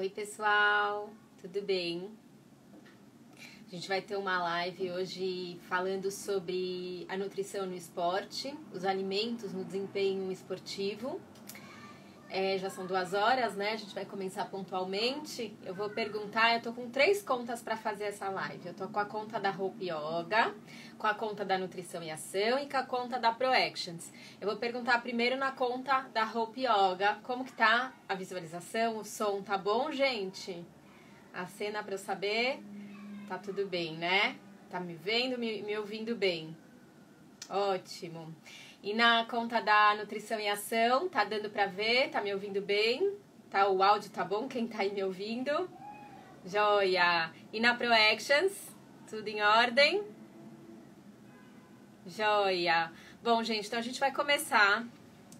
Oi pessoal, tudo bem? A gente vai ter uma live hoje falando sobre a nutrição no esporte, os alimentos no desempenho esportivo. Já são 2 horas, né? A gente vai começar pontualmente. Eu vou perguntar, eu tô com 3 contas para fazer essa live. Eu tô com a conta da Hope Yoga, com a conta da Nutrição e Ação e com a conta da ProActions. Eu vou perguntar primeiro na conta da Hope Yoga, como que tá a visualização, o som, tá bom, gente? A cena para eu saber, tá tudo bem, né? Tá me vendo, me ouvindo bem? Ótimo. E na conta da Nutrição e Ação, tá dando pra ver? Tá me ouvindo bem? Tá, o áudio tá bom? Quem tá aí me ouvindo? Joia! E na ProActions, tudo em ordem? Joia! Bom, gente, então a gente vai começar.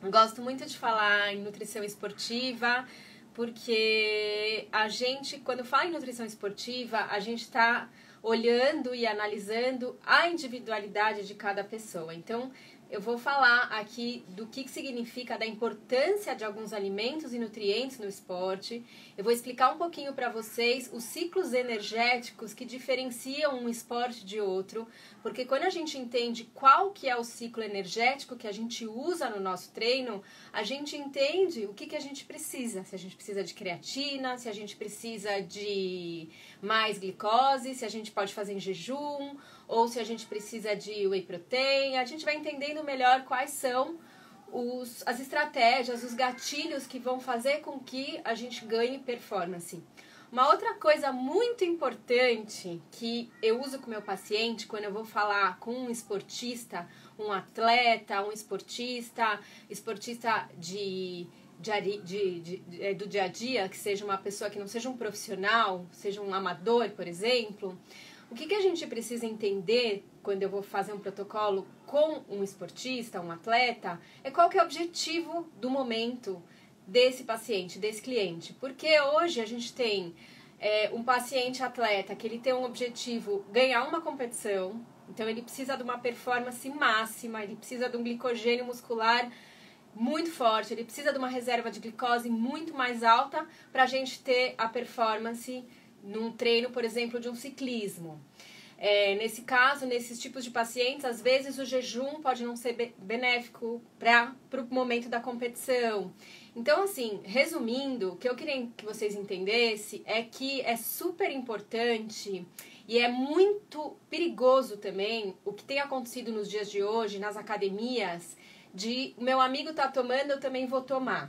Eu gosto muito de falar em nutrição esportiva, porque a gente, quando fala em nutrição esportiva, a gente tá olhando e analisando a individualidade de cada pessoa. Então, eu vou falar aqui do que significa, da importância de alguns alimentos e nutrientes no esporte. Eu vou explicar um pouquinho para vocês os ciclos energéticos que diferenciam um esporte de outro, porque quando a gente entende qual que é o ciclo energético que a gente usa no nosso treino, a gente entende o que a gente precisa. Se a gente precisa de creatina, se a gente precisa de mais glicose, se a gente pode fazer em jejum, ou se a gente precisa de whey protein. A gente vai entendendo melhor quais são as estratégias, os gatilhos que vão fazer com que a gente ganhe performance. Uma outra coisa muito importante que eu uso com o meu paciente quando eu vou falar com um esportista, um atleta, um esportista do dia a dia, que seja uma pessoa que não seja um profissional, seja um amador, por exemplo. O que a gente precisa entender quando eu vou fazer um protocolo com um esportista, um atleta, é qual que é o objetivo do momento desse paciente, desse cliente. Porque hoje a gente tem um paciente atleta que ele tem um objetivo ganhar uma competição, então ele precisa de uma performance máxima, ele precisa de um glicogênio muscular muito forte, ele precisa de uma reserva de glicose muito mais alta para a gente ter a performance num treino, por exemplo, de um ciclismo. Nesse caso, nesses tipos de pacientes, às vezes o jejum pode não ser benéfico para o momento da competição. Então, assim, resumindo, o que eu queria que vocês entendessem é que é super importante e é muito perigoso também o que tem acontecido nos dias de hoje nas academias de o meu amigo tá tomando, eu também vou tomar.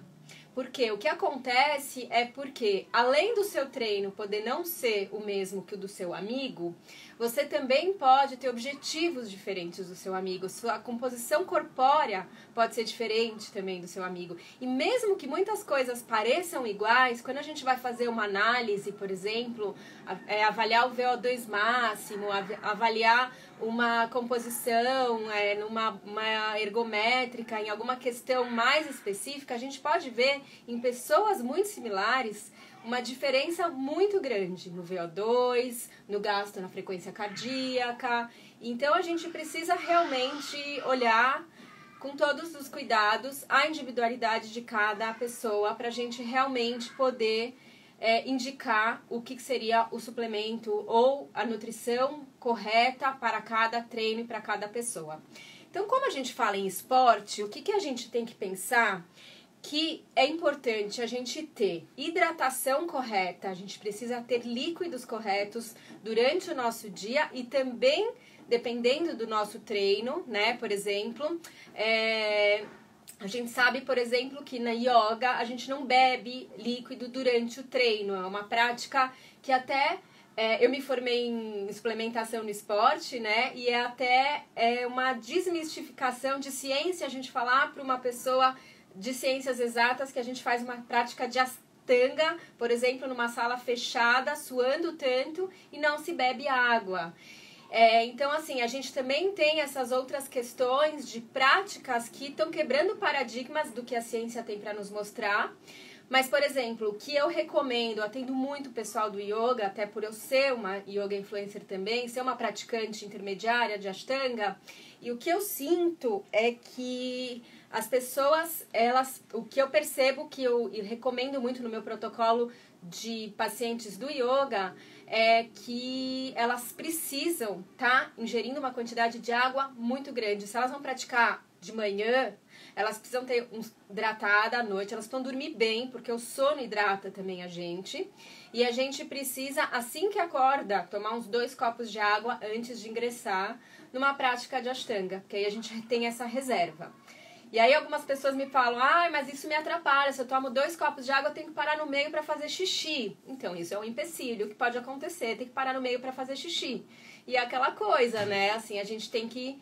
Porque o que acontece é porque, além do seu treino poder não ser o mesmo que o do seu amigo, você também pode ter objetivos diferentes do seu amigo. Sua composição corpórea pode ser diferente também do seu amigo. E mesmo que muitas coisas pareçam iguais, quando a gente vai fazer uma análise, por exemplo, avaliar o VO2 máximo, avaliar uma composição numa ergométrica, em alguma questão mais específica, a gente pode ver em pessoas muito similares uma diferença muito grande no VO2, no gasto na frequência cardíaca. Então a gente precisa realmente olhar com todos os cuidados a individualidade de cada pessoa para a gente realmente poder indicar o que seria o suplemento ou a nutrição correta para cada treino e para cada pessoa. Então, como a gente fala em esporte, o que a gente tem que pensar? Que é importante a gente ter hidratação correta, a gente precisa ter líquidos corretos durante o nosso dia e também, dependendo do nosso treino, né, por exemplo, a gente sabe, por exemplo, que na yoga a gente não bebe líquido durante o treino. É uma prática que até eu me formei em suplementação no esporte, né? E é até uma desmistificação de ciência a gente falar para uma pessoa de ciências exatas que a gente faz uma prática de Ashtanga, por exemplo, numa sala fechada, suando tanto e não se bebe água. Então, assim, a gente também tem essas outras questões de práticas que estão quebrando paradigmas do que a ciência tem para nos mostrar. Mas, por exemplo, o que eu recomendo, atendo muito o pessoal do yoga, até por eu ser uma yoga influencer também, ser uma praticante intermediária de Ashtanga, e o que eu sinto é que as pessoas, o que eu percebo que eu recomendo muito no meu protocolo de pacientes do yoga é que elas precisam estar ingerindo uma quantidade de água muito grande. Se elas vão praticar de manhã, elas precisam ter hidratada à noite, elas precisam dormir bem, porque o sono hidrata também a gente. E a gente precisa, assim que acorda, tomar uns 2 copos de água antes de ingressar numa prática de Ashtanga, porque aí a gente tem essa reserva. E aí algumas pessoas me falam, mas isso me atrapalha, se eu tomo 2 copos de água eu tenho que parar no meio para fazer xixi. Então isso é um empecilho que pode acontecer, tem que parar no meio para fazer xixi. E é aquela coisa, né, assim, a gente tem que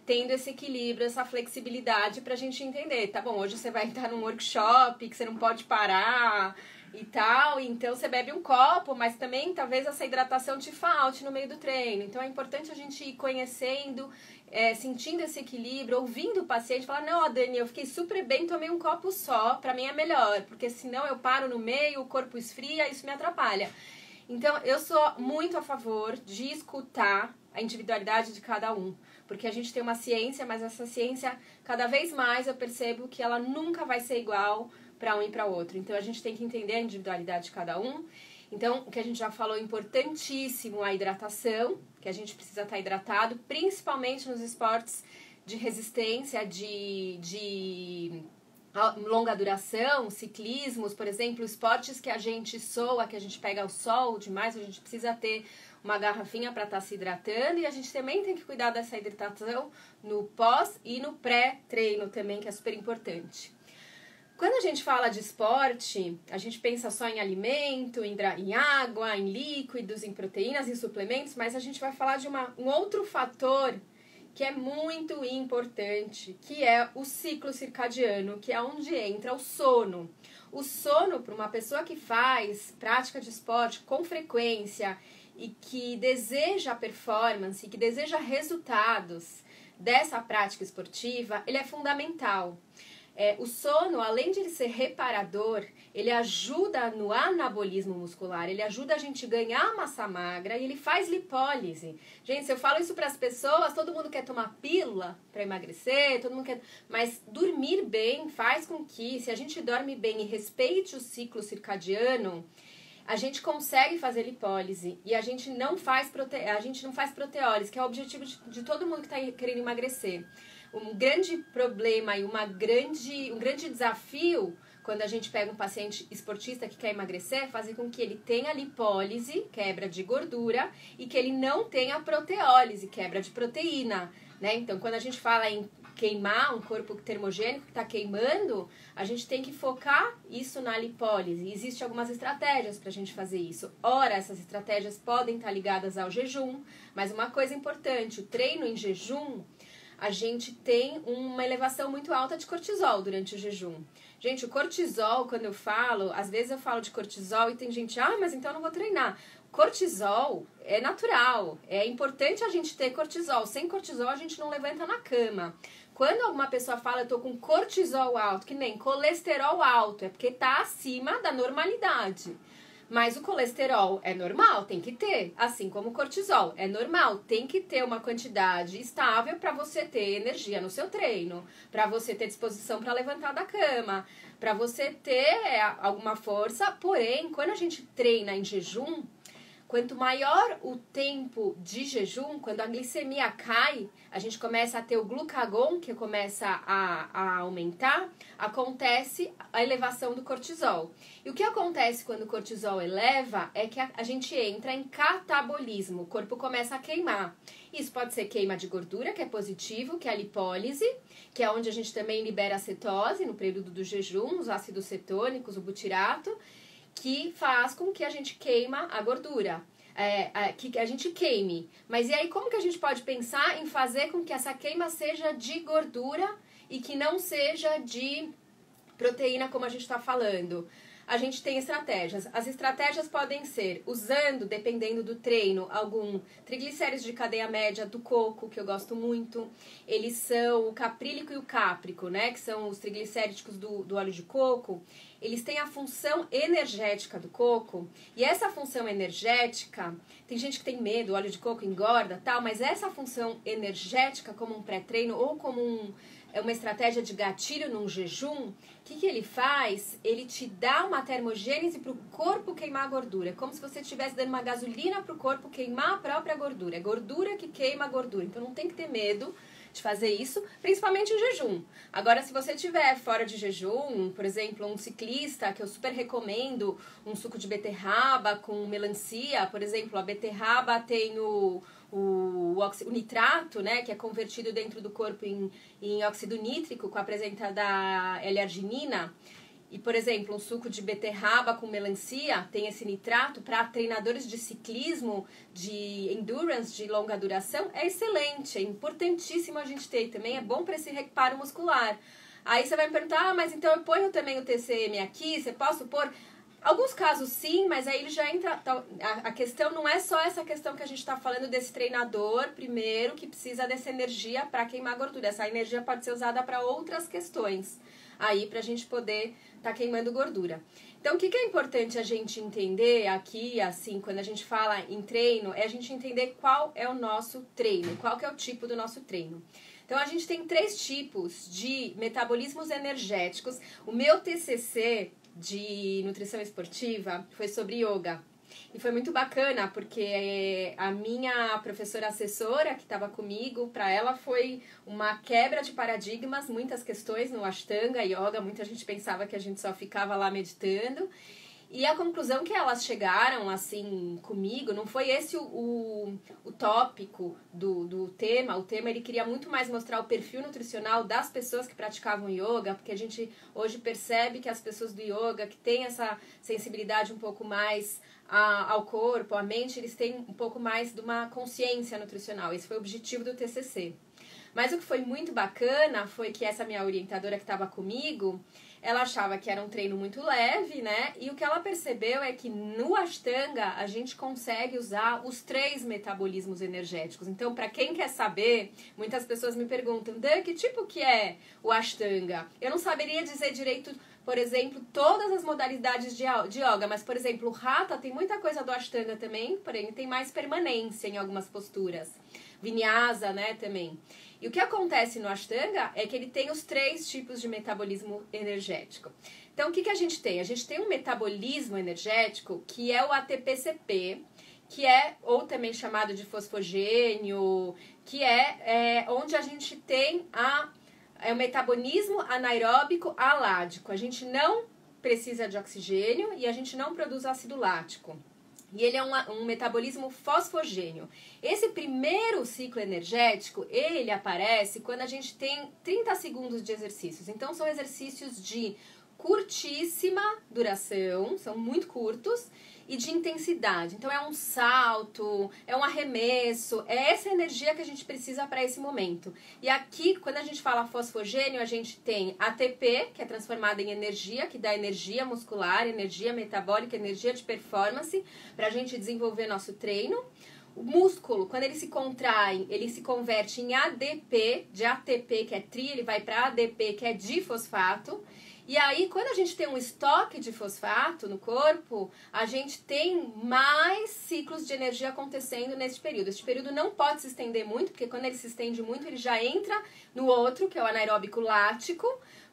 tendo esse equilíbrio, essa flexibilidade pra gente entender, tá bom, hoje você vai estar num workshop que você não pode parar e tal, então você bebe um copo, mas também talvez essa hidratação te falte no meio do treino. Então é importante a gente ir conhecendo, sentindo esse equilíbrio, ouvindo o paciente, falar, não, Dani, eu fiquei super bem, tomei um copo só, pra mim é melhor, porque senão eu paro no meio, o corpo esfria, isso me atrapalha. Então eu sou muito a favor de escutar a individualidade de cada um, porque a gente tem uma ciência, mas essa ciência, cada vez mais eu percebo que ela nunca vai ser igual para um e para outro. Então a gente tem que entender a individualidade de cada um. Então, o que a gente já falou, importantíssimo, a hidratação, que a gente precisa estar hidratado, principalmente nos esportes de resistência, de longa duração, ciclismos, por exemplo, esportes que a gente soa, que a gente pega o sol demais, a gente precisa ter uma garrafinha para estar se hidratando, e a gente também tem que cuidar dessa hidratação no pós e no pré-treino também, que é super importante. Quando a gente fala de esporte, a gente pensa só em alimento, em água, em líquidos, em proteínas, em suplementos, mas a gente vai falar de um outro fator que é muito importante, que é o ciclo circadiano, que é onde entra o sono. O sono, para uma pessoa que faz prática de esporte com frequência e que deseja performance, que deseja resultados dessa prática esportiva, ele é fundamental. O sono, além de ele ser reparador, ele ajuda no anabolismo muscular, ele ajuda a gente ganhar massa magra e ele faz lipólise. Gente, se eu falo isso para as pessoas, todo mundo quer tomar pílula para emagrecer, todo mundo quer... Mas dormir bem faz com que, se a gente dorme bem e respeite o ciclo circadiano, a gente consegue fazer lipólise e a gente não faz proteólise, que é o objetivo de todo mundo que está querendo emagrecer. Um grande problema e um grande desafio quando a gente pega um paciente esportista que quer emagrecer é fazer com que ele tenha lipólise, quebra de gordura, e que ele não tenha proteólise, quebra de proteína, né? Então, quando a gente fala em queimar um corpo termogênico que está queimando, a gente tem que focar isso na lipólise. Existem algumas estratégias para a gente fazer isso. Ora, essas estratégias podem estar ligadas ao jejum, mas uma coisa importante, o treino em jejum, a gente tem uma elevação muito alta de cortisol durante o jejum. Gente, o cortisol, quando eu falo, às vezes eu falo de cortisol e tem gente, mas então eu não vou treinar. Cortisol é natural, é importante a gente ter cortisol. Sem cortisol a gente não levanta na cama. Quando alguma pessoa fala, eu tô com cortisol alto, que nem colesterol alto, é porque tá acima da normalidade. Mas o colesterol é normal, tem que ter, assim como o cortisol. É normal, tem que ter uma quantidade estável para você ter energia no seu treino, para você ter disposição para levantar da cama, para você ter alguma força. Porém, quando a gente treina em jejum, quanto maior o tempo de jejum, quando a glicemia cai, a gente começa a ter o glucagon, que começa a aumentar, acontece a elevação do cortisol. E o que acontece quando o cortisol eleva é que a gente entra em catabolismo, o corpo começa a queimar. Isso pode ser queima de gordura, que é positivo, que é a lipólise, que é onde a gente também libera a cetose no período do jejum, os ácidos cetônicos, o butirato, que faz com que a gente queima a gordura, que a gente queime. Mas e aí, como que a gente pode pensar em fazer com que essa queima seja de gordura e que não seja de proteína, como a gente está falando? A gente tem estratégias. As estratégias podem ser usando, dependendo do treino, algum triglicéridos de cadeia média do coco, que eu gosto muito. Eles são o caprílico e o cáprico, né? Que são os triglicéridos do óleo de coco. Eles têm a função energética do coco. E essa função energética, tem gente que tem medo, o óleo de coco engorda, tal, mas essa função energética como um pré-treino ou como é uma estratégia de gatilho num jejum, o que ele faz? Ele te dá uma termogênese para o corpo queimar a gordura. É como se você estivesse dando uma gasolina para o corpo queimar a própria gordura. É gordura que queima a gordura. Então não tem que ter medo de fazer isso, principalmente em jejum. Agora, se você estiver fora de jejum, por exemplo, um ciclista, que eu super recomendo, um suco de beterraba com melancia, por exemplo, a beterraba tem o nitrato, né, que é convertido dentro do corpo em óxido nítrico com a presença da L-arginina. E, por exemplo, um suco de beterraba com melancia tem esse nitrato para treinadores de ciclismo, de endurance, de longa duração, é excelente, é importantíssimo a gente ter e também é bom para esse reparo muscular. Aí você vai me perguntar, mas então eu ponho também o TCM aqui, você posso pôr? Alguns casos sim, mas aí ele já entra. A questão não é só essa questão que a gente está falando desse treinador, primeiro, que precisa dessa energia para queimar gordura. Essa energia pode ser usada para outras questões, aí para a gente poder estar queimando gordura. Então, o que é importante a gente entender aqui, assim, quando a gente fala em treino, é a gente entender qual é o nosso treino, qual que é o tipo do nosso treino. Então, a gente tem 3 tipos de metabolismos energéticos. O meu TCC de nutrição esportiva foi sobre yoga. E foi muito bacana, porque a minha professora assessora que estava comigo, para ela foi uma quebra de paradigmas, muitas questões no Ashtanga Yoga, muita gente pensava que a gente só ficava lá meditando. E a conclusão que elas chegaram, assim, comigo, não foi esse o tópico do tema. O tema, ele queria muito mais mostrar o perfil nutricional das pessoas que praticavam yoga, porque a gente hoje percebe que as pessoas do yoga, que têm essa sensibilidade um pouco mais ao corpo, à mente, eles têm um pouco mais de uma consciência nutricional. Esse foi o objetivo do TCC. Mas o que foi muito bacana foi que essa minha orientadora que estava comigo, ela achava que era um treino muito leve, né? E o que ela percebeu é que no Ashtanga a gente consegue usar os 3 metabolismos energéticos. Então, para quem quer saber, muitas pessoas me perguntam, Dan, que tipo que é o Ashtanga? Eu não saberia dizer direito, por exemplo, todas as modalidades de yoga, mas, por exemplo, o Hatha tem muita coisa do Ashtanga também, porém tem mais permanência em algumas posturas. Vinyasa, né, também. E o que acontece no Ashtanga é que ele tem os 3 tipos de metabolismo energético. Então, o que a gente tem? A gente tem um metabolismo energético que é o ATP-CP, que é, ou também chamado de fosfogênio, que é onde a gente tem o metabolismo anaeróbico aládico. A gente não precisa de oxigênio e a gente não produz ácido lático. E ele é um metabolismo fosfogênio. Esse primeiro ciclo energético, ele aparece quando a gente tem 30 segundos de exercícios. Então, são exercícios de curtíssima duração, são muito curtos, e de intensidade. Então, é um salto, é um arremesso, é essa energia que a gente precisa para esse momento. E aqui, quando a gente fala fosfogênio, a gente tem ATP, que é transformada em energia, que dá energia muscular, energia metabólica, energia de performance, para a gente desenvolver nosso treino. O músculo, quando ele se contrai, ele se converte em ADP, de ATP, que é tri, ele vai para ADP, que é difosfato. E aí, quando a gente tem um estoque de fosfato no corpo, a gente tem mais ciclos de energia acontecendo nesse período. Esse período não pode se estender muito, porque quando ele se estende muito, ele já entra no outro, que é o anaeróbico lático.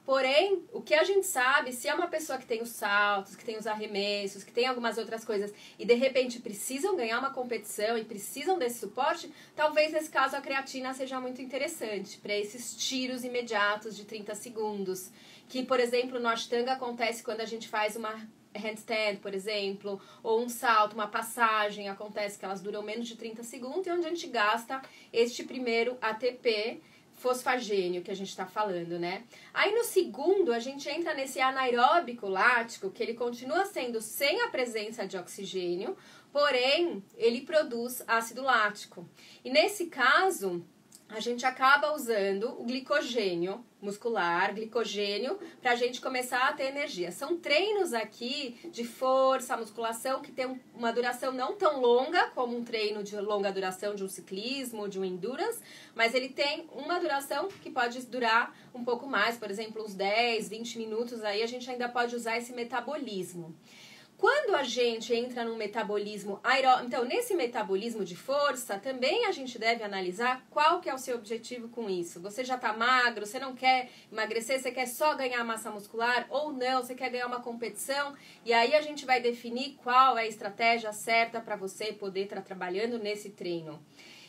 Porém, o que a gente sabe, se é uma pessoa que tem os saltos, que tem os arremessos, que tem algumas outras coisas, e de repente precisam ganhar uma competição e precisam desse suporte, talvez nesse caso a creatina seja muito interessante para esses tiros imediatos de 30 segundos. Que, por exemplo, no Ashtanga acontece quando a gente faz uma handstand, por exemplo, ou um salto, uma passagem, acontece que elas duram menos de 30 segundos, e onde a gente gasta este primeiro ATP fosfagênio que a gente está falando, né? Aí no segundo, a gente entra nesse anaeróbico lático, que ele continua sendo sem a presença de oxigênio, porém, ele produz ácido lático. E nesse caso, a gente acaba usando o glicogênio muscular, glicogênio, para a gente começar a ter energia. São treinos aqui de força, musculação, que tem uma duração não tão longa como um treino de longa duração de um ciclismo, de um endurance, mas ele tem uma duração que pode durar um pouco mais, por exemplo, uns 10, 20 minutos, aí a gente ainda pode usar esse metabolismo. Quando a gente entra num metabolismo aeróbico, então nesse metabolismo de força, também a gente deve analisar qual que é o seu objetivo com isso. Você já tá magro, você não quer emagrecer, você quer só ganhar massa muscular ou não, você quer ganhar uma competição, e aí a gente vai definir qual é a estratégia certa para você poder estar trabalhando nesse treino.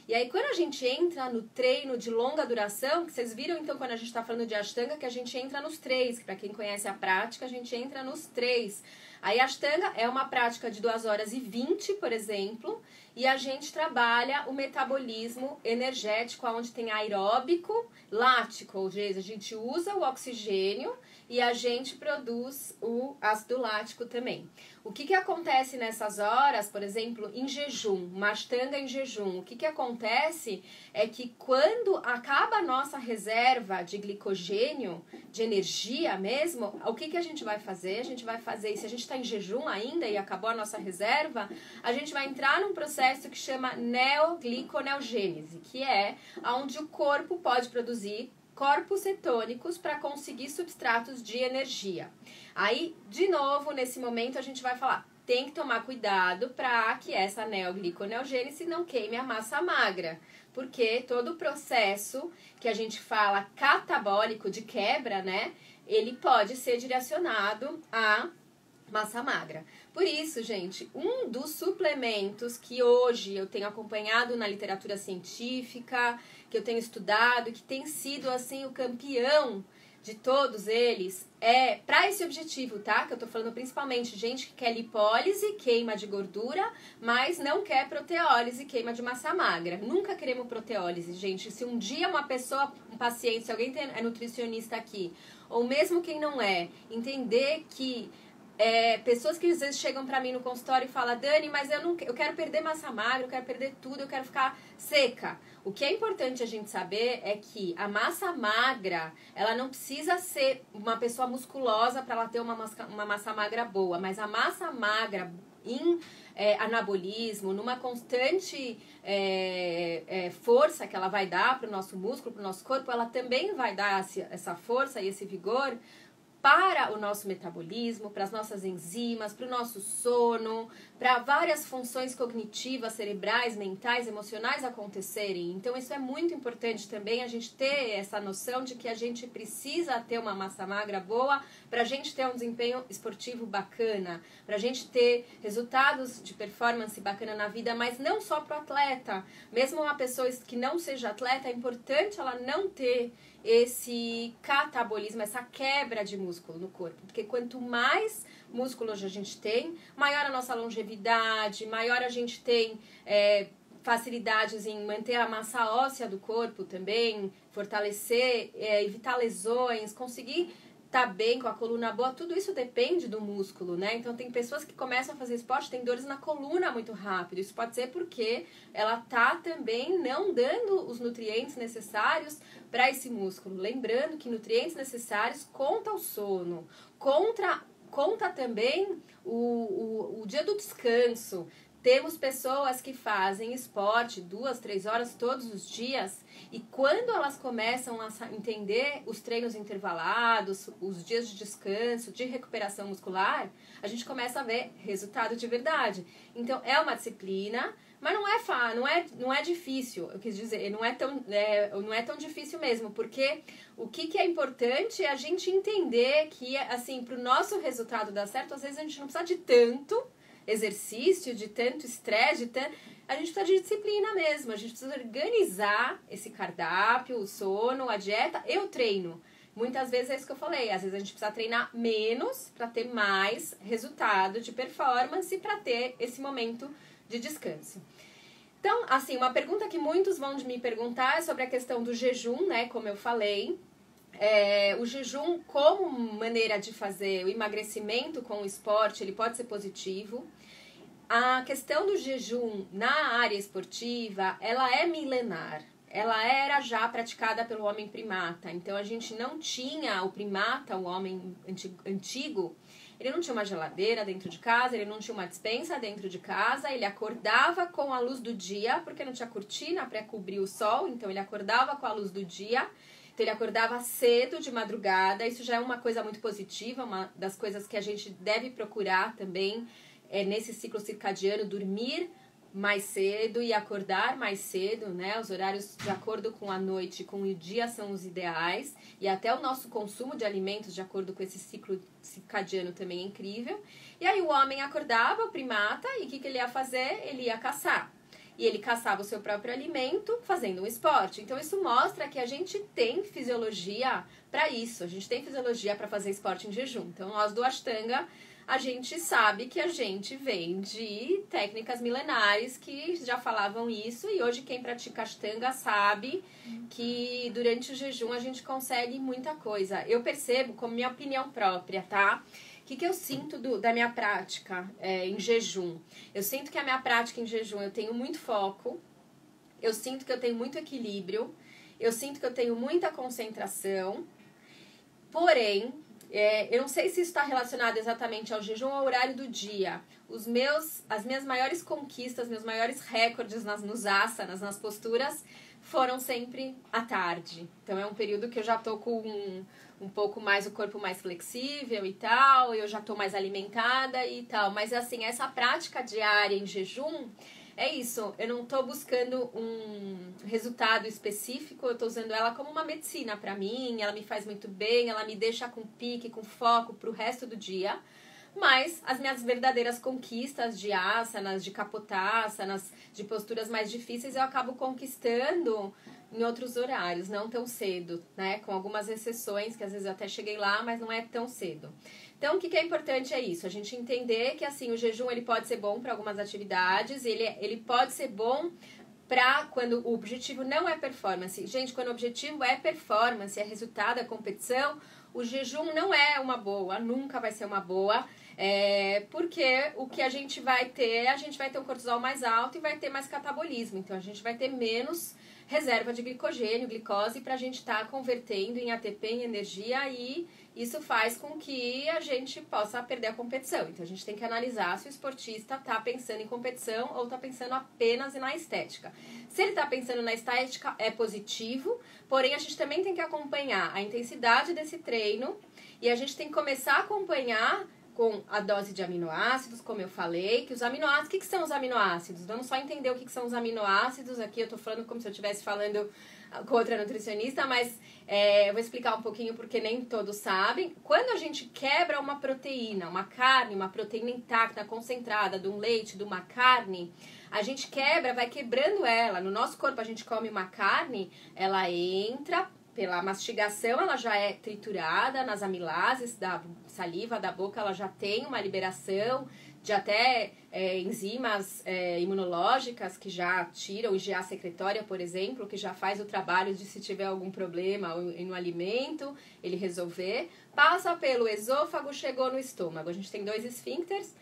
E aí, quando a gente entra no treino de longa duração, que vocês viram, então, quando a gente está falando de Ashtanga, que a gente entra nos 3, que para quem conhece a prática, a gente entra nos 3. Aí, a Ashtanga é uma prática de 2 horas e 20, por exemplo, e a gente trabalha o metabolismo energético, onde tem aeróbico, lático, ou seja, a gente usa o oxigênio e a gente produz o ácido lático também. O que acontece nessas horas, por exemplo, em jejum, uma Ashtanga em jejum? O que acontece é que quando acaba a nossa reserva de glicogênio, de energia mesmo, o que a gente vai fazer? A gente vai fazer, e se a gente está em jejum ainda e acabou a nossa reserva, a gente vai entrar num processo que chama neogliconeogênese, que é onde o corpo pode produzir corpos cetônicos para conseguir substratos de energia. Aí, de novo, nesse momento a gente vai falar, tem que tomar cuidado para que essa neogliconeogênese não queime a massa magra, porque todo o processo que a gente fala catabólico de quebra, né, ele pode ser direcionado a massa magra. Por isso, gente, um dos suplementos que hoje eu tenho acompanhado na literatura científica, que eu tenho estudado, que tem sido, assim, o campeão de todos eles, é para esse objetivo, tá? Que eu tô falando principalmente gente que quer lipólise, queima de gordura, mas não quer proteólise, queima de massa magra. Nunca queremos proteólise, gente. Se um dia uma pessoa, um paciente, se alguém é nutricionista aqui, ou mesmo quem não é, entender que pessoas que às vezes chegam pra mim no consultório e falam, Dani, mas eu quero perder massa magra, eu quero perder tudo, eu quero ficar seca. O que é importante a gente saber é que a massa magra, ela não precisa ser uma pessoa musculosa para ela ter uma massa magra boa, mas a massa magra em anabolismo, numa constante força que ela vai dar para o nosso músculo, para o nosso corpo, ela também vai dar essa força e esse vigor para o nosso metabolismo, para as nossas enzimas, para o nosso sono, para várias funções cognitivas, cerebrais, mentais, emocionais acontecerem. Então isso é muito importante também, a gente ter essa noção de que a gente precisa ter uma massa magra boa para a gente ter um desempenho esportivo bacana, para a gente ter resultados de performance bacana na vida, mas não só para o atleta. Mesmo uma pessoa que não seja atleta, é importante ela não ter esse catabolismo, essa quebra de músculo no corpo, porque quanto mais músculo a gente tem, maior a nossa longevidade, maior a gente tem facilidades em manter a massa óssea do corpo também, fortalecer, evitar lesões, conseguir estar bem com a coluna boa, tudo isso depende do músculo, né? Então tem pessoas que começam a fazer esporte, tem dores na coluna muito rápido, isso pode ser porque ela tá também não dando os nutrientes necessários para esse músculo. Lembrando que nutrientes necessários conta o sono, conta também o dia do descanso. Temos pessoas que fazem esporte 2, 3 horas todos os dias e quando elas começam a entender os treinos intervalados, os dias de descanso, de recuperação muscular, a gente começa a ver resultado de verdade. Então é uma disciplina, mas não é difícil, eu quis dizer, não é tão difícil mesmo, porque o que é importante é a gente entender que, assim, para o nosso resultado dar certo, às vezes a gente não precisa de tanto exercício, de tanto estresse, a gente precisa de disciplina mesmo, a gente precisa organizar esse cardápio, o sono, a dieta e o treino. Muitas vezes é isso que eu falei, às vezes a gente precisa treinar menos para ter mais resultado de performance e para ter esse momento de descanso. Então, assim, uma pergunta que muitos vão me perguntar é sobre a questão do jejum, né, como eu falei. O jejum como maneira de fazer o emagrecimento com o esporte, ele pode ser positivo. A questão do jejum na área esportiva, ela é milenar. Ela era já praticada pelo homem primata. Então, a gente não tinha o primata, o homem antigo, ele não tinha uma geladeira dentro de casa, ele não tinha uma despensa dentro de casa, ele acordava com a luz do dia, porque não tinha cortina para cobrir o sol, então ele acordava com a luz do dia. Então ele acordava cedo, de madrugada, isso já é uma coisa muito positiva, uma das coisas que a gente deve procurar também nesse ciclo circadiano, dormir mais cedo e acordar mais cedo, né? Os horários de acordo com a noite e com o dia são os ideais. E até o nosso consumo de alimentos de acordo com esse ciclo circadiano também é incrível. E aí o homem acordava, o primata, e o que ele ia fazer? Ele ia caçar. E ele caçava o seu próprio alimento fazendo um esporte. Então isso mostra que a gente tem fisiologia para isso. A gente tem fisiologia para fazer esporte em jejum. Então nós do Ashtanga, a gente sabe que a gente vem de técnicas milenares que já falavam isso, e hoje quem pratica Ashtanga sabe que durante o jejum a gente consegue muita coisa. Eu percebo, como minha opinião própria, tá? O que eu sinto da minha prática em jejum? Eu sinto que a minha prática em jejum eu tenho muito foco, eu sinto que eu tenho muito equilíbrio, eu sinto que eu tenho muita concentração, porém, eu não sei se isso está relacionado exatamente ao jejum ou ao horário do dia. As minhas maiores conquistas, meus maiores recordes nos asanas, nas posturas, foram sempre à tarde. Então é um período que eu já tô com um pouco mais o corpo mais flexível e tal, eu já tô mais alimentada e tal. Mas assim, essa prática diária em jejum, é isso, eu não tô buscando um resultado específico, eu tô usando ela como uma medicina pra mim, ela me faz muito bem, ela me deixa com pique, com foco pro resto do dia. Mas as minhas verdadeiras conquistas de asanas, de kapotasanas, de posturas mais difíceis, eu acabo conquistando em outros horários, não tão cedo, né? Com algumas exceções, que às vezes eu até cheguei lá, mas não é tão cedo. Então, o que é importante é isso, a gente entender que assim, o jejum ele pode ser bom para algumas atividades, ele pode ser bom para quando o objetivo não é performance. Gente, quando o objetivo é performance, é resultado, é competição, o jejum não é uma boa, nunca vai ser uma boa, porque o que a gente vai ter um cortisol mais alto e vai ter mais catabolismo, então a gente vai ter menos reserva de glicogênio, glicose, para a gente estar convertendo em ATP, em energia, e isso faz com que a gente possa perder a competição. Então a gente tem que analisar se o esportista está pensando em competição ou está pensando apenas na estética. Se ele está pensando na estética, é positivo, porém a gente também tem que acompanhar a intensidade desse treino e a gente tem que começar a acompanhar com a dose de aminoácidos, como eu falei, que os aminoácidos, o que são os aminoácidos? Vamos só entender o que são os aminoácidos, aqui eu tô falando como se eu estivesse falando com outra nutricionista, mas eu vou explicar um pouquinho porque nem todos sabem. Quando a gente quebra uma proteína, uma carne, uma proteína intacta, concentrada, de um leite, de uma carne, a gente quebra, vai quebrando ela. No nosso corpo a gente come uma carne, ela entra pela mastigação, ela já é triturada nas amilases da saliva, da boca, ela já tem uma liberação de até enzimas imunológicas que já tiram IgA secretória, por exemplo, que já faz o trabalho de se tiver algum problema no alimento, ele resolver. Passa pelo esôfago, chegou no estômago. A gente tem 2 esfíncteres,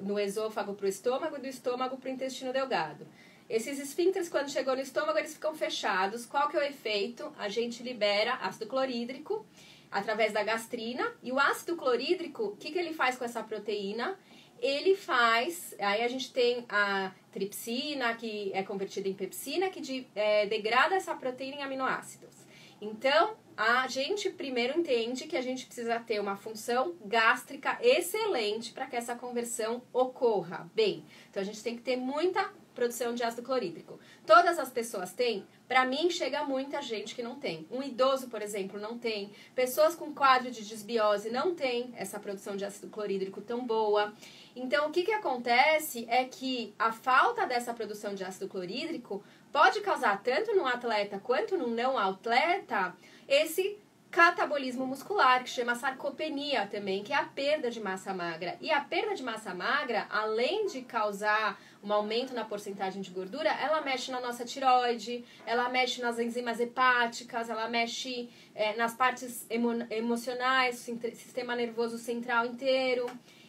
no esôfago para o estômago e do estômago para o intestino delgado. Esses esfíncteres, quando chegou no estômago, eles ficam fechados. Qual que é o efeito? A gente libera ácido clorídrico através da gastrina. E o ácido clorídrico, o que ele faz com essa proteína? Ele faz... Aí a gente tem a tripsina, que é convertida em pepsina, que degrada essa proteína em aminoácidos. Então, a gente primeiro entende que a gente precisa ter uma função gástrica excelente para que essa conversão ocorra bem. Então, a gente tem que ter muita produção de ácido clorídrico. Todas as pessoas têm? Para mim, chega muita gente que não tem. Um idoso, por exemplo, não tem. Pessoas com quadro de desbiose não têm essa produção de ácido clorídrico tão boa. Então, o que acontece é que a falta dessa produção de ácido clorídrico pode causar, tanto no atleta quanto no não atleta, esse catabolismo muscular, que chama sarcopenia também, que é a perda de massa magra. E a perda de massa magra, além de causar um aumento na porcentagem de gordura, ela mexe na nossa tireoide, ela mexe nas enzimas hepáticas, ela mexe nas partes emocionais, sistema nervoso central inteiro.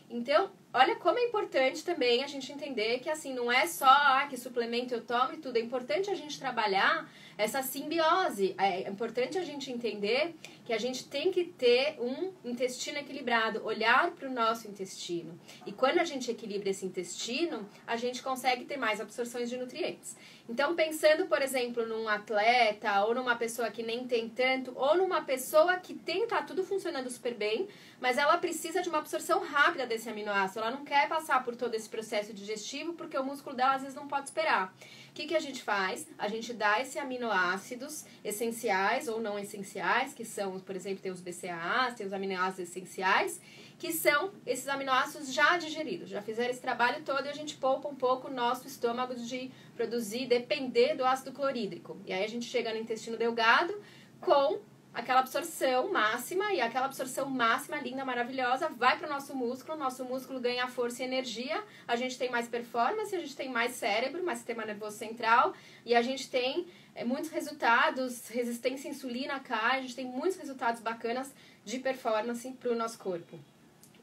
Então, olha como é importante também a gente entender que assim, não é só que suplemento eu tomo e tudo, é importante a gente trabalhar essa simbiose, é importante a gente entender que a gente tem que ter um intestino equilibrado, olhar para o nosso intestino. E quando a gente equilibra esse intestino, a gente consegue ter mais absorções de nutrientes. Então, pensando, por exemplo, num atleta, ou numa pessoa que nem tem tanto, ou numa pessoa que tá tudo funcionando super bem, mas ela precisa de uma absorção rápida desse aminoácido. Ela não quer passar por todo esse processo digestivo, porque o músculo dela às vezes não pode esperar. O que a gente faz? A gente dá esses aminoácidos essenciais ou não essenciais, que são, por exemplo, tem os BCAAs, tem os aminoácidos essenciais, que são esses aminoácidos já digeridos, já fizeram esse trabalho todo e a gente poupa um pouco o nosso estômago de produzir, depender do ácido clorídrico. E aí a gente chega no intestino delgado com aquela absorção máxima, e aquela absorção máxima, linda, maravilhosa, vai para o nosso músculo ganha força e energia, a gente tem mais performance, a gente tem mais cérebro, mais sistema nervoso central, e a gente tem muitos resultados, resistência à insulina cai, a gente tem muitos resultados bacanas de performance para o nosso corpo.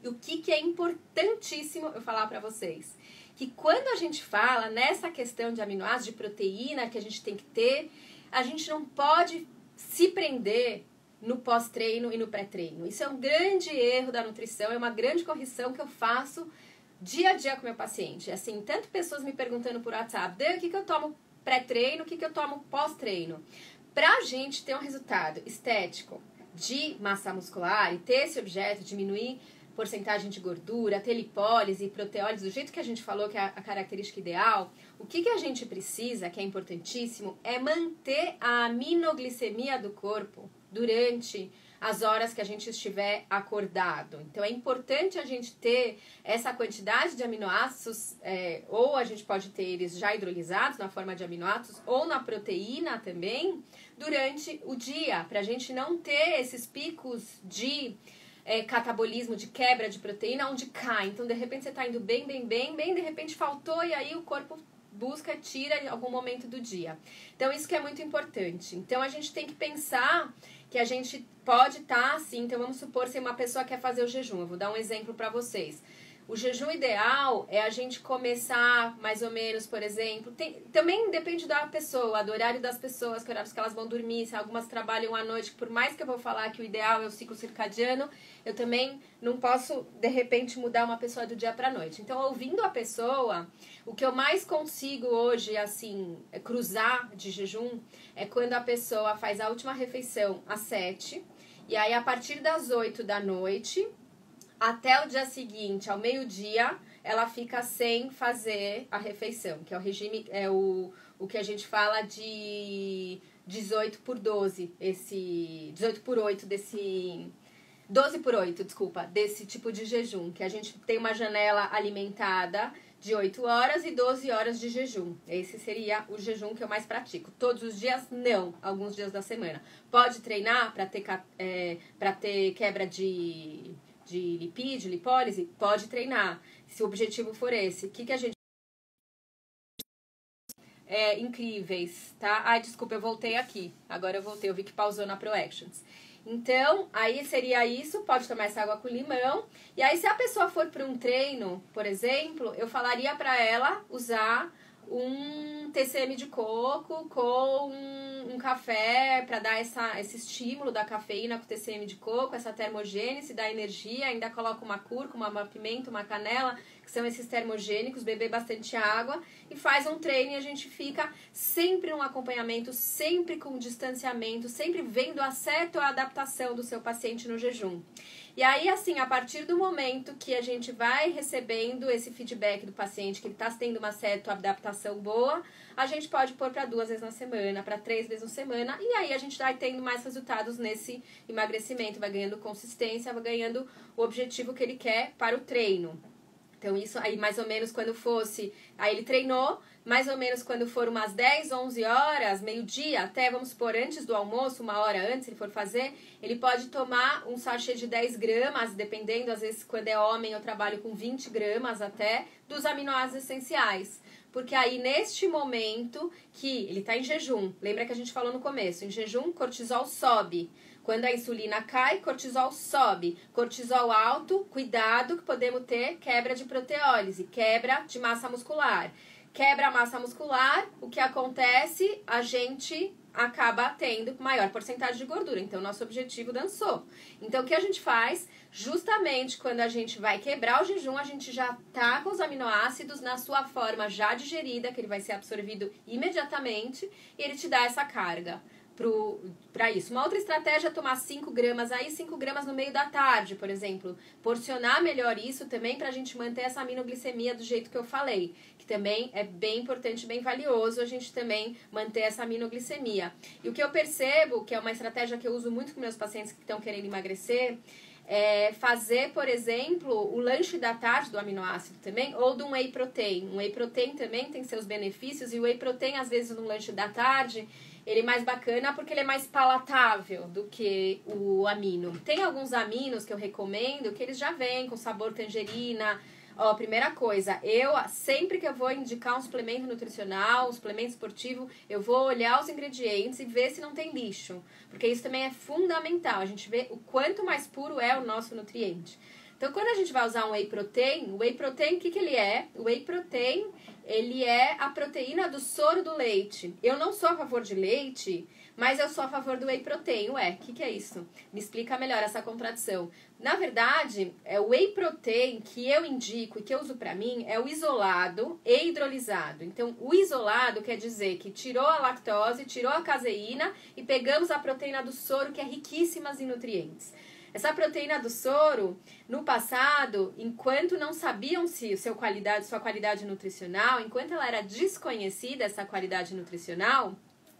E o que é importantíssimo eu falar para vocês? Que quando a gente fala nessa questão de aminoácidos, de proteína que a gente tem que ter, a gente não pode se prender no pós-treino e no pré-treino. Isso é um grande erro da nutrição, é uma grande correção que eu faço dia a dia com meu paciente. Assim, tanto pessoas me perguntando por WhatsApp, o que eu tomo pré-treino, o que eu tomo pós-treino? Pra gente ter um resultado estético de massa muscular e ter esse objeto, diminuir porcentagem de gordura, ter lipólise, proteólise, do jeito que a gente falou que é a característica ideal, o que a gente precisa, que é importantíssimo, é manter a aminoglicemia do corpo durante as horas que a gente estiver acordado. Então, é importante a gente ter essa quantidade de aminoácidos, ou a gente pode ter eles já hidrolisados na forma de aminoácidos, ou na proteína também, durante o dia, para a gente não ter esses picos de catabolismo, de quebra de proteína, onde cai. Então, de repente, você está indo bem, de repente faltou e aí o corpo busca, tira em algum momento do dia. Então, isso que é muito importante. Então, a gente tem que pensar que a gente pode estar assim. Então, vamos supor se uma pessoa quer fazer o jejum. Eu vou dar um exemplo para vocês. O jejum ideal é a gente começar mais ou menos, por exemplo, também depende da pessoa, do horário das pessoas, que horários que elas vão dormir, se algumas trabalham à noite, por mais que eu vou falar que o ideal é o ciclo circadiano, eu também não posso, de repente, mudar uma pessoa do dia para a noite. Então, ouvindo a pessoa, o que eu mais consigo hoje, assim, cruzar de jejum, é quando a pessoa faz a última refeição às 7, e aí a partir das 8 da noite até o dia seguinte, ao meio-dia, ela fica sem fazer a refeição, que é o regime, o que a gente fala de 18 por 12, 18 por 8 desse... 12 por 8, desculpa, desse tipo de jejum, que a gente tem uma janela alimentada de 8 horas e 12 horas de jejum. Esse seria o jejum que eu mais pratico. Todos os dias, não. Alguns dias da semana. Pode treinar para ter quebra de lipídio, lipólise? Pode treinar, se o objetivo for esse. O que a gente... incríveis, tá? Ai, desculpa, eu voltei aqui. Agora eu voltei, eu vi que pausou na ProActions. Então, aí seria isso, pode tomar essa água com limão. E aí, se a pessoa for para um treino, por exemplo, eu falaria para ela usar um TCM de coco com um café para dar esse estímulo da cafeína com TCM de coco, essa termogênese, dá energia, ainda coloca uma cúrcuma, uma pimenta, uma canela, que são esses termogênicos, beber bastante água e faz um treino e a gente fica sempre num acompanhamento, sempre com distanciamento, sempre vendo a certa adaptação do seu paciente no jejum. E aí, assim, a partir do momento que a gente vai recebendo esse feedback do paciente, que ele está tendo uma certa adaptação boa, a gente pode pôr para 2 vezes na semana, para 3 vezes na semana, e aí a gente vai tendo mais resultados nesse emagrecimento, vai ganhando consistência, vai ganhando o objetivo que ele quer para o treino. Então, isso aí, mais ou menos, quando fosse... Aí ele treinou, mais ou menos quando for umas 10, 11 horas, meio-dia, até, vamos supor, antes do almoço, 1 hora antes, ele for fazer, ele pode tomar um sachê de 10 gramas, dependendo, às vezes, quando é homem, eu trabalho com 20 gramas até, dos aminoácidos essenciais. Porque aí, neste momento que ele está em jejum, lembra que a gente falou no começo, em jejum, cortisol sobe. Quando a insulina cai, cortisol sobe. Cortisol alto, cuidado que podemos ter quebra de proteólise, quebra de massa muscular. Quebra a massa muscular, o que acontece? A gente acaba tendo maior porcentagem de gordura. Então, nosso objetivo dançou. Então, o que a gente faz? Justamente quando a gente vai quebrar o jejum, a gente já tá com os aminoácidos na sua forma já digerida, que ele vai ser absorvido imediatamente, e ele te dá essa carga para isso. Uma outra estratégia é tomar 5 gramas aí, 5 gramas no meio da tarde, por exemplo. Porcionar melhor isso também para a gente manter essa aminoglicemia do jeito que eu falei, que também é bem importante, bem valioso a gente também manter essa aminoglicemia. E o que eu percebo, que é uma estratégia que eu uso muito com meus pacientes que estão querendo emagrecer, é fazer, por exemplo, o lanche da tarde do aminoácido também, ou do whey protein. O whey protein também tem seus benefícios, e o whey protein, às vezes, no lanche da tarde, ele é mais bacana porque ele é mais palatável do que o amino. Tem alguns aminos que eu recomendo que eles já vêm com sabor tangerina. Ó, primeira coisa, eu sempre que eu vou indicar um suplemento nutricional, um suplemento esportivo, eu vou olhar os ingredientes e ver se não tem lixo. Porque isso também é fundamental, a gente vê o quanto mais puro é o nosso nutriente. Então, quando a gente vai usar um whey protein, o whey protein, o que ele é? O whey protein, ele é a proteína do soro do leite. Eu não sou a favor de leite, mas eu sou a favor do whey protein. Ué, o que é isso? Me explica melhor essa contradição. Na verdade, o whey protein que eu indico e que eu uso pra mim é o isolado e hidrolisado. Então, o isolado quer dizer que tirou a lactose, tirou a caseína e pegamos a proteína do soro, que é riquíssima em nutrientes. Essa proteína do soro, no passado, enquanto não sabiam-se sua qualidade nutricional, enquanto ela era desconhecida, essa qualidade nutricional,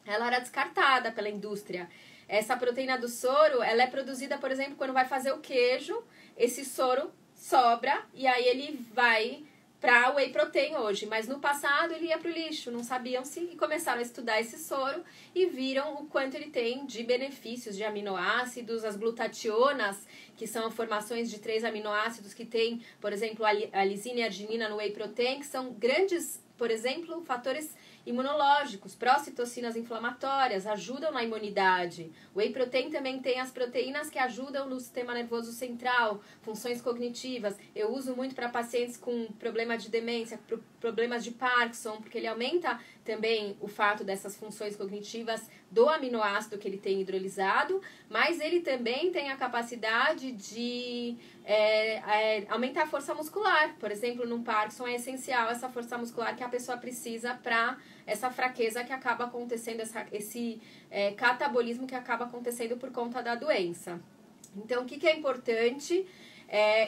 ela era descartada pela indústria. Essa proteína do soro, ela é produzida, por exemplo, quando vai fazer o queijo, esse soro sobra e aí ele vai para o whey protein hoje, mas no passado ele ia para o lixo, não sabiam-se e começaram a estudar esse soro e viram o quanto ele tem de benefícios de aminoácidos, as glutationas, que são formações de 3 aminoácidos que tem, por exemplo, a lisina e a arginina no whey protein, que são grandes, por exemplo, fatores imunológicos, procitocinas inflamatórias, ajudam na imunidade. O whey protein também tem as proteínas que ajudam no sistema nervoso central, funções cognitivas. Eu uso muito para pacientes com problema de demência, problemas de Parkinson, porque ele aumenta também o fato dessas funções cognitivas do aminoácido que ele tem hidrolisado, mas ele também tem a capacidade de aumentar a força muscular. Por exemplo, no Parkinson é essencial essa força muscular que a pessoa precisa para essa fraqueza que acaba acontecendo, esse catabolismo que acaba acontecendo por conta da doença. Então, o que é importante?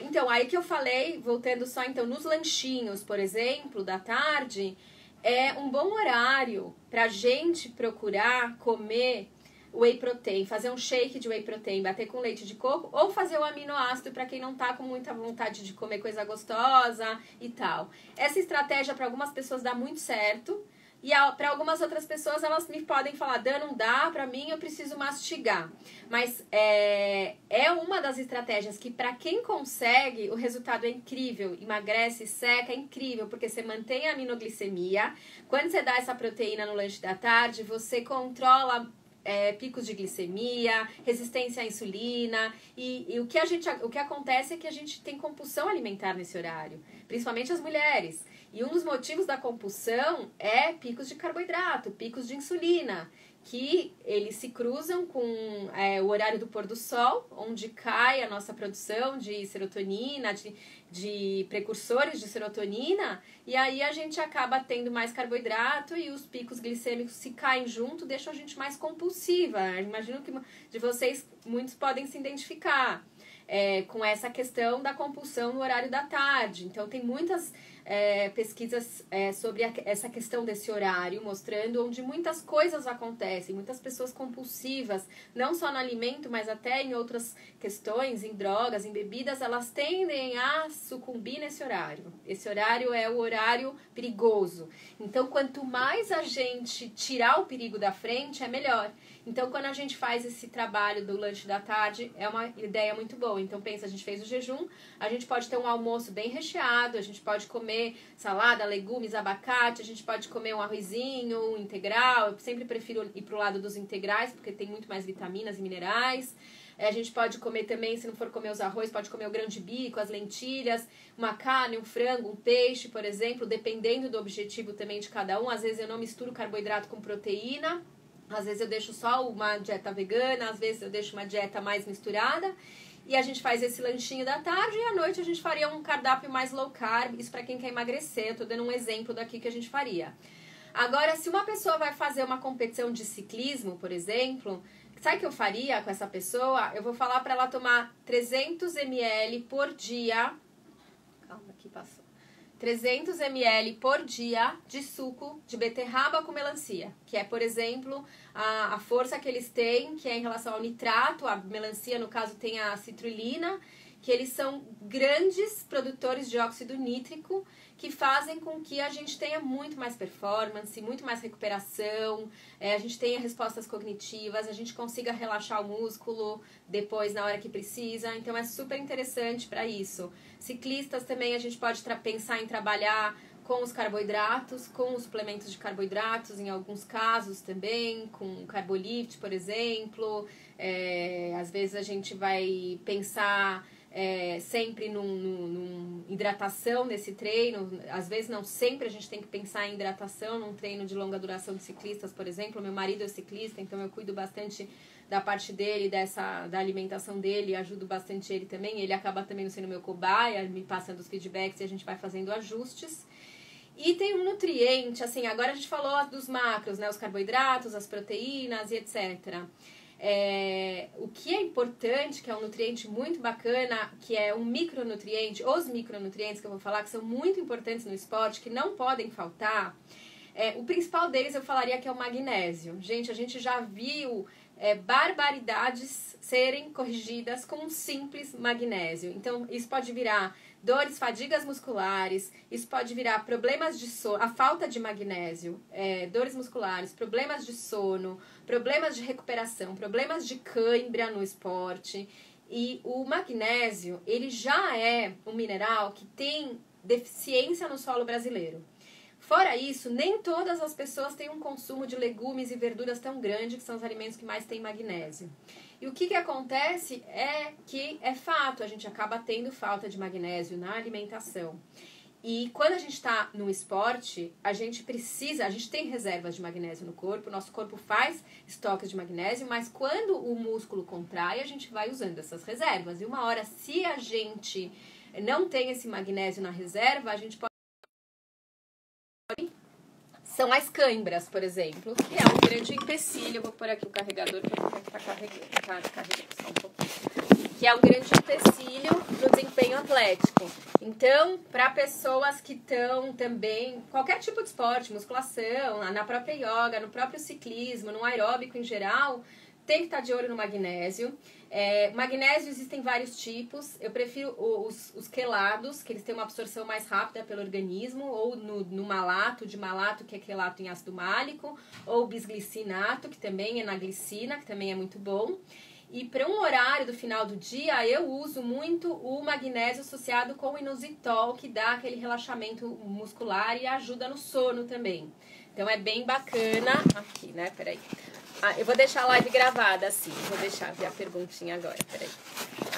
Então, aí que eu falei, voltando só então nos lanchinhos, por exemplo, da tarde, é um bom horário pra gente procurar comer whey protein, fazer um shake de whey protein, bater com leite de coco, ou fazer o aminoácido para quem não tá com muita vontade de comer coisa gostosa e tal. Essa estratégia para algumas pessoas dá muito certo, e para algumas outras pessoas elas me podem falar, Dan, não dá, para mim eu preciso mastigar. Mas é uma das estratégias que para quem consegue, o resultado é incrível, emagrece, seca, é incrível, porque você mantém a aminoglicemia. Quando você dá essa proteína no lanche da tarde, você controla picos de glicemia, resistência à insulina, e o que acontece é que a gente tem compulsão alimentar nesse horário, principalmente as mulheres. E um dos motivos da compulsão é picos de carboidrato, picos de insulina, que eles se cruzam com o horário do pôr do sol, onde cai a nossa produção de serotonina, de precursores de serotonina, e aí a gente acaba tendo mais carboidrato e os picos glicêmicos se caem junto, deixam a gente mais compulsiva. Imagino que de vocês muitos podem se identificar com essa questão da compulsão no horário da tarde. Então tem muitas pesquisas sobre essa questão desse horário, mostrando onde muitas coisas acontecem, muitas pessoas compulsivas, não só no alimento, mas até em outras questões, em drogas, em bebidas, elas tendem a sucumbir nesse horário. Esse horário é o horário perigoso. Então, quanto mais a gente tirar o perigo da frente, é melhor. Então, quando a gente faz esse trabalho do lanche da tarde, é uma ideia muito boa. Então, pensa, a gente fez o jejum, a gente pode ter um almoço bem recheado, a gente pode comer salada, legumes, abacate, a gente pode comer um arrozinho, um integral. Eu sempre prefiro ir pro lado dos integrais, porque tem muito mais vitaminas e minerais. A gente pode comer também, se não for comer os arroz, pode comer o grão de bico, as lentilhas, uma carne, um frango, um peixe, por exemplo, dependendo do objetivo também de cada um. Às vezes eu não misturo carboidrato com proteína. Às vezes eu deixo só uma dieta vegana, às vezes eu deixo uma dieta mais misturada. E a gente faz esse lanchinho da tarde e à noite a gente faria um cardápio mais low carb. Isso para quem quer emagrecer, eu tô dando um exemplo daqui que a gente faria. Agora, se uma pessoa vai fazer uma competição de ciclismo, por exemplo, sabe o que eu faria com essa pessoa? Eu vou falar para ela tomar 300 ml por dia. Calma, aqui passou. 300 ml por dia de suco de beterraba com melancia, que é, por exemplo, a força que eles têm, que é em relação ao nitrato. A melancia, no caso, tem a citrulina, que eles são grandes produtores de óxido nítrico, que fazem com que a gente tenha muito mais performance, muito mais recuperação, a gente tenha respostas cognitivas, a gente consiga relaxar o músculo depois na hora que precisa. Então é super interessante para isso. Ciclistas também a gente pode pensar em trabalhar com os carboidratos, com os suplementos de carboidratos, em alguns casos também, com Carbolift, por exemplo. Às vezes a gente vai pensar sempre num hidratação nesse treino. Às vezes não sempre a gente tem que pensar em hidratação num treino de longa duração de ciclistas, por exemplo. Meu marido é ciclista, então eu cuido bastante da parte dele, da alimentação dele, ajudo bastante ele também. Ele acaba também sendo meu cobaia, me passando os feedbacks e a gente vai fazendo ajustes. E tem um nutriente, assim, agora a gente falou dos macros, né, os carboidratos, as proteínas e etc. O que é importante, que é um nutriente muito bacana, que é um micronutriente, os micronutrientes que eu vou falar, que são muito importantes no esporte, que não podem faltar. O principal deles eu falaria que é o magnésio. Gente, a gente já viu barbaridades serem corrigidas com um simples magnésio. Então, isso pode virar dores, fadigas musculares, isso pode virar problemas de sono, a falta de magnésio, dores musculares, problemas de sono, problemas de recuperação, problemas de cãibra no esporte. E o magnésio, ele já é um mineral que tem deficiência no solo brasileiro. Fora isso, nem todas as pessoas têm um consumo de legumes e verduras tão grande, que são os alimentos que mais têm magnésio. E o que acontece é que é fato, a gente acaba tendo falta de magnésio na alimentação. E quando a gente está no esporte, a gente tem reservas de magnésio no corpo, o nosso corpo faz estoques de magnésio, mas quando o músculo contrai, a gente vai usando essas reservas. E uma hora, se a gente não tem esse magnésio na reserva, a gente pode... São as cãibras, por exemplo, que é um grande empecilho. Eu vou pôr aqui o carregador para ficar carregando só um pouquinho. Que é um grande empecilho no desempenho atlético. Então, para pessoas que estão também, qualquer tipo de esporte, musculação, na própria yoga, no próprio ciclismo, no aeróbico em geral, tem que estar de olho no magnésio. Magnésio existem vários tipos. Eu prefiro os quelados, que eles têm uma absorção mais rápida pelo organismo, ou no malato, que é quelato em ácido málico, ou bisglicinato, que também é na glicina, que também é muito bom. E para um horário do final do dia, eu uso muito o magnésio associado com o inositol, que dá aquele relaxamento muscular e ajuda no sono também. Então é bem bacana. Aqui, né? Peraí. Eu vou deixar a live gravada, assim. Vou deixar ver a perguntinha agora, peraí.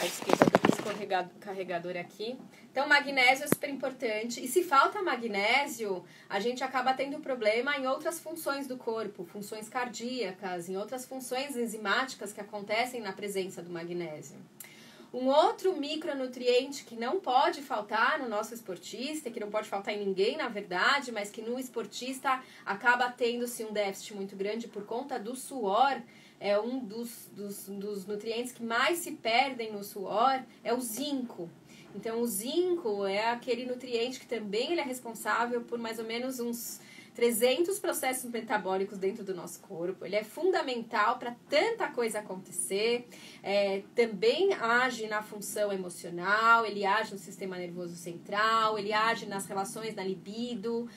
Desculpa, eu tô com o carregador aqui. Então, magnésio é super importante. E se falta magnésio, a gente acaba tendo problema em outras funções do corpo. Funções cardíacas, em outras funções enzimáticas que acontecem na presença do magnésio. Um outro micronutriente que não pode faltar no nosso esportista, que não pode faltar em ninguém, na verdade, mas que no esportista acaba tendo-se um déficit muito grande por conta do suor, é um dos nutrientes que mais se perdem no suor, é o zinco. Então, o zinco é aquele nutriente que também ele é responsável por mais ou menos uns 300 processos metabólicos dentro do nosso corpo. Ele é fundamental para tanta coisa acontecer. Também age na função emocional, ele age no sistema nervoso central, ele age nas relações, na libido,